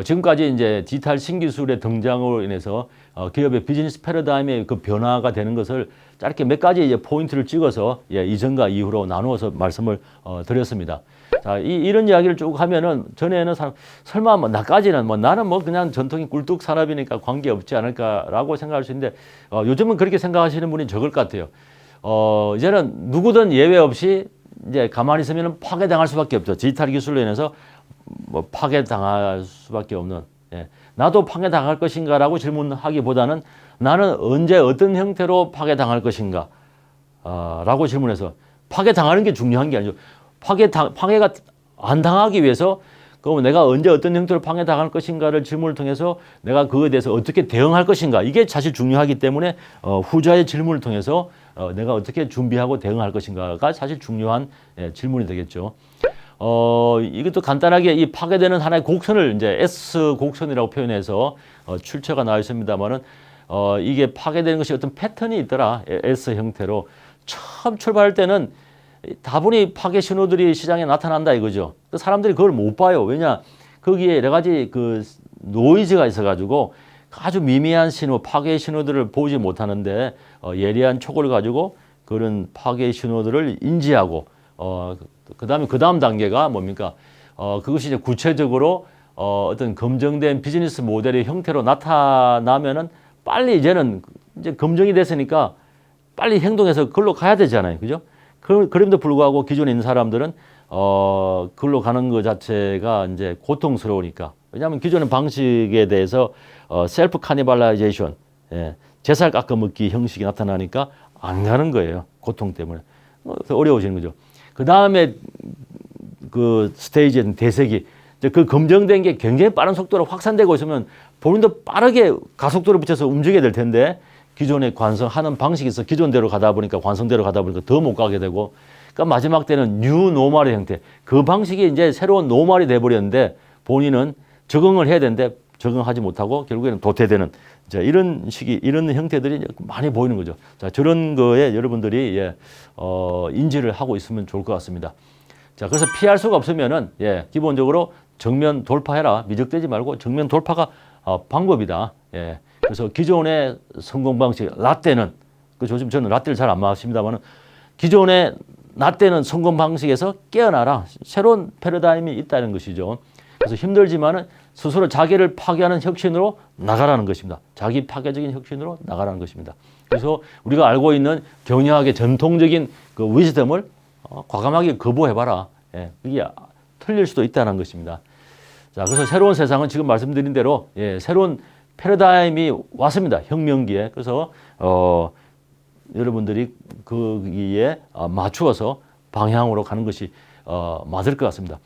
지금까지 이제 디지털 신기술의 등장으로 인해서 기업의 비즈니스 패러다임의 그 변화가 되는 것을 짧게 몇 가지 이제 포인트를 찍어서 이전과 이후로 나누어서 말씀을 드렸습니다. 자, 이런 이야기를 쭉 하면은 전에는 설마 나까지는 나는 그냥 전통이 꿀뚝 산업이니까 관계 없지 않을까라고 생각할 수 있는데 요즘은 그렇게 생각하시는 분이 적을 것 같아요. 이제는 누구든 예외 없이 이제 가만히 있으면 파괴당할 수밖에 없죠. 디지털 기술로 인해서 파괴당할 수밖에 없는. 나도 파괴당할 것인가라고 질문하기보다는 나는 언제 어떤 형태로 파괴당할 것인가 라고 질문해서 파괴당하는 게 중요한 게 아니죠. 파괴가 안 당하기 위해서 그럼 내가 언제 어떤 형태로 파괴당할 것인가를 질문을 통해서 내가 그거에 대해서 어떻게 대응할 것인가 이게 사실 중요하기 때문에 후자의 질문을 통해서 내가 어떻게 준비하고 대응할 것인가가 사실 중요한 질문이 되겠죠. 이것도 간단하게 이 파괴되는 하나의 곡선을 이제 S 곡선이라고 표현해서 출처가 나와 있습니다만은 이게 파괴되는 것이 어떤 패턴이 있더라. S 형태로 처음 출발할 때는 다분히 파괴 신호들이 시장에 나타난다 이거죠. 사람들이 그걸 못 봐요. 왜냐? 거기에 여러 가지 그 노이즈가 있어가지고 아주 미미한 신호, 파괴 신호들을 보지 못하는데 예리한 촉을 가지고 그런 파괴 신호들을 인지하고 그 다음 단계가 뭡니까? 그것이 이제 구체적으로 어떤 검증된 비즈니스 모델의 형태로 나타나면은 빨리 이제는 이제 검증이 됐으니까 빨리 행동해서 그걸로 가야 되잖아요. 그죠? 그럼에도 불구하고 기존에 있는 사람들은 그걸로 가는 것 자체가 이제 고통스러우니까. 왜냐하면 기존의 방식에 대해서 셀프 카니발라이제이션, 제살 깎아먹기 형식이 나타나니까 안 가는 거예요. 고통 때문에. 어려워지는 거죠. 그 다음에 그 스테이지는 대세기. 이제 그 검증된 게 굉장히 빠른 속도로 확산되고 있으면 본인도 빠르게 가속도를 붙여서 움직여야 될 텐데 기존의 관성하는 방식이 있어 기존대로 가다 보니까 관성대로 가다 보니까 더 못 가게 되고 그러니까 마지막 때는 뉴 노멀의 형태. 그 방식이 이제 새로운 노멀이 돼버렸는데 본인은 적응을 해야 되는데 적응하지 못하고 결국에는 도태되는 자, 이런 형태들이 많이 보이는 거죠. 자, 저런 거에 여러분들이 인지를 하고 있으면 좋을 것 같습니다. 자, 그래서 피할 수가 없으면은 기본적으로 정면 돌파해라. 미적대지 말고 정면 돌파가 방법이다. 예. 그래서 기존의 성공 방식, 라떼는, 그 요즘 저는 라떼를 잘 안 마십니다만, 기존의 라떼는 성공 방식에서 깨어나라. 새로운 패러다임이 있다는 것이죠. 그래서 힘들지만은 스스로 자기를 파괴하는 혁신으로 나가라는 것입니다. 자기 파괴적인 혁신으로 나가라는 것입니다. 그래서 우리가 알고 있는 경영학의 전통적인 그 위즈덤을 과감하게 거부해봐라. 예, 그게 틀릴 수도 있다는 것입니다. 자, 그래서 새로운 세상은 지금 말씀드린 대로 새로운 패러다임이 왔습니다. 혁명기에. 그래서 여러분들이 거기에 맞추어서 방향으로 가는 것이 맞을 것 같습니다.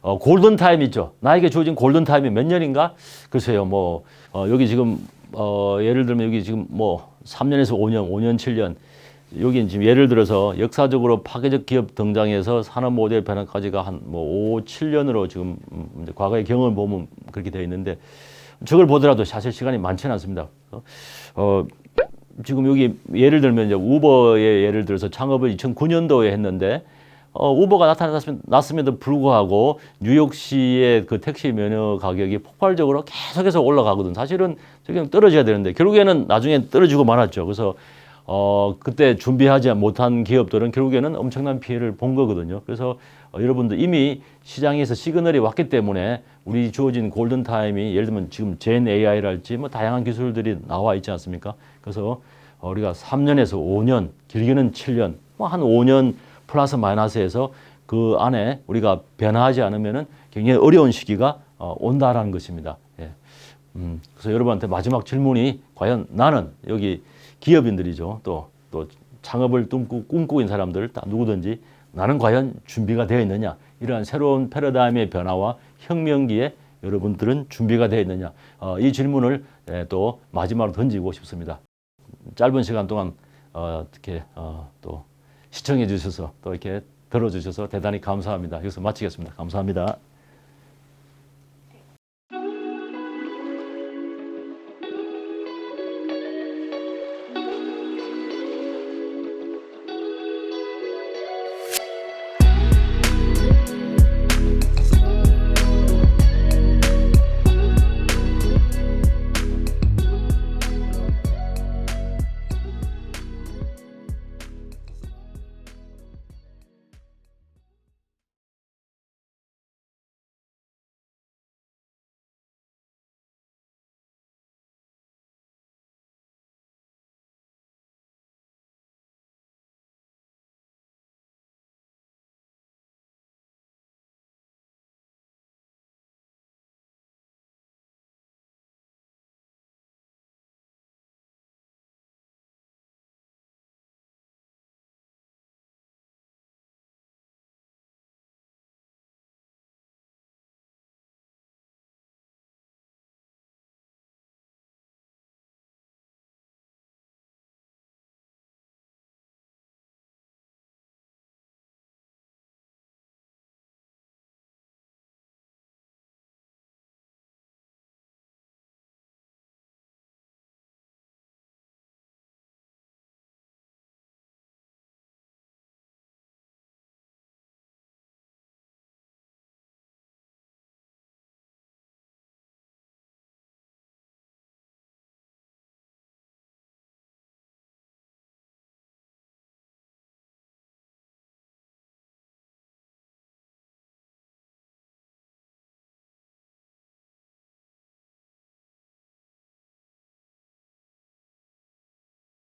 골든 타임 있죠. 나에게 주어진 골든 타임이 몇 년인가? 글쎄요, 뭐 여기 지금 예를 들면 여기 지금 뭐 3년에서 5년, 5년, 7년. 여기 지금 예를 들어서 역사적으로 파괴적 기업 등장해서 산업 모델 변화까지가 한 뭐 5, 7년으로 지금 과거의 경험을 보면 그렇게 되어 있는데 저걸 보더라도 사실 시간이 많지는 않습니다. 지금 여기 예를 들면 이제 우버의 예를 들어서 창업을 2009년도에 했는데 우버가 나타났음에도 불구하고 뉴욕시의 그 택시 면허 가격이 폭발적으로 계속해서 올라가거든. 사실은 저기 떨어져야 되는데 결국에는 나중에 떨어지고 말았죠. 그래서 그때 준비하지 못한 기업들은 결국에는 엄청난 피해를 본 거거든요. 그래서 여러분들 이미 시장에서 시그널이 왔기 때문에 우리 주어진 골든 타임이 예를 들면 지금 젠 AI랄지 뭐 다양한 기술들이 나와 있지 않습니까? 그래서 우리가 3년에서 5년, 길게는 7년, 뭐 한 5년 플러스 마이너스에서 그 안에 우리가 변화하지 않으면은 굉장히 어려운 시기가 온다라는 것입니다. 예. 그래서 여러분한테 마지막 질문이 과연 나는 여기 기업인들이죠. 또 창업을 꿈꾸고 있는 사람들 다 누구든지 나는 과연 준비가 되어 있느냐. 이러한 새로운 패러다임의 변화와 혁명기에 여러분들은 준비가 되어 있느냐. 이 질문을 또 마지막으로 던지고 싶습니다. 짧은 시간 동안 이렇게 또 시청해 주셔서 또 이렇게 들어주셔서 대단히 감사합니다. 여기서 마치겠습니다. 감사합니다.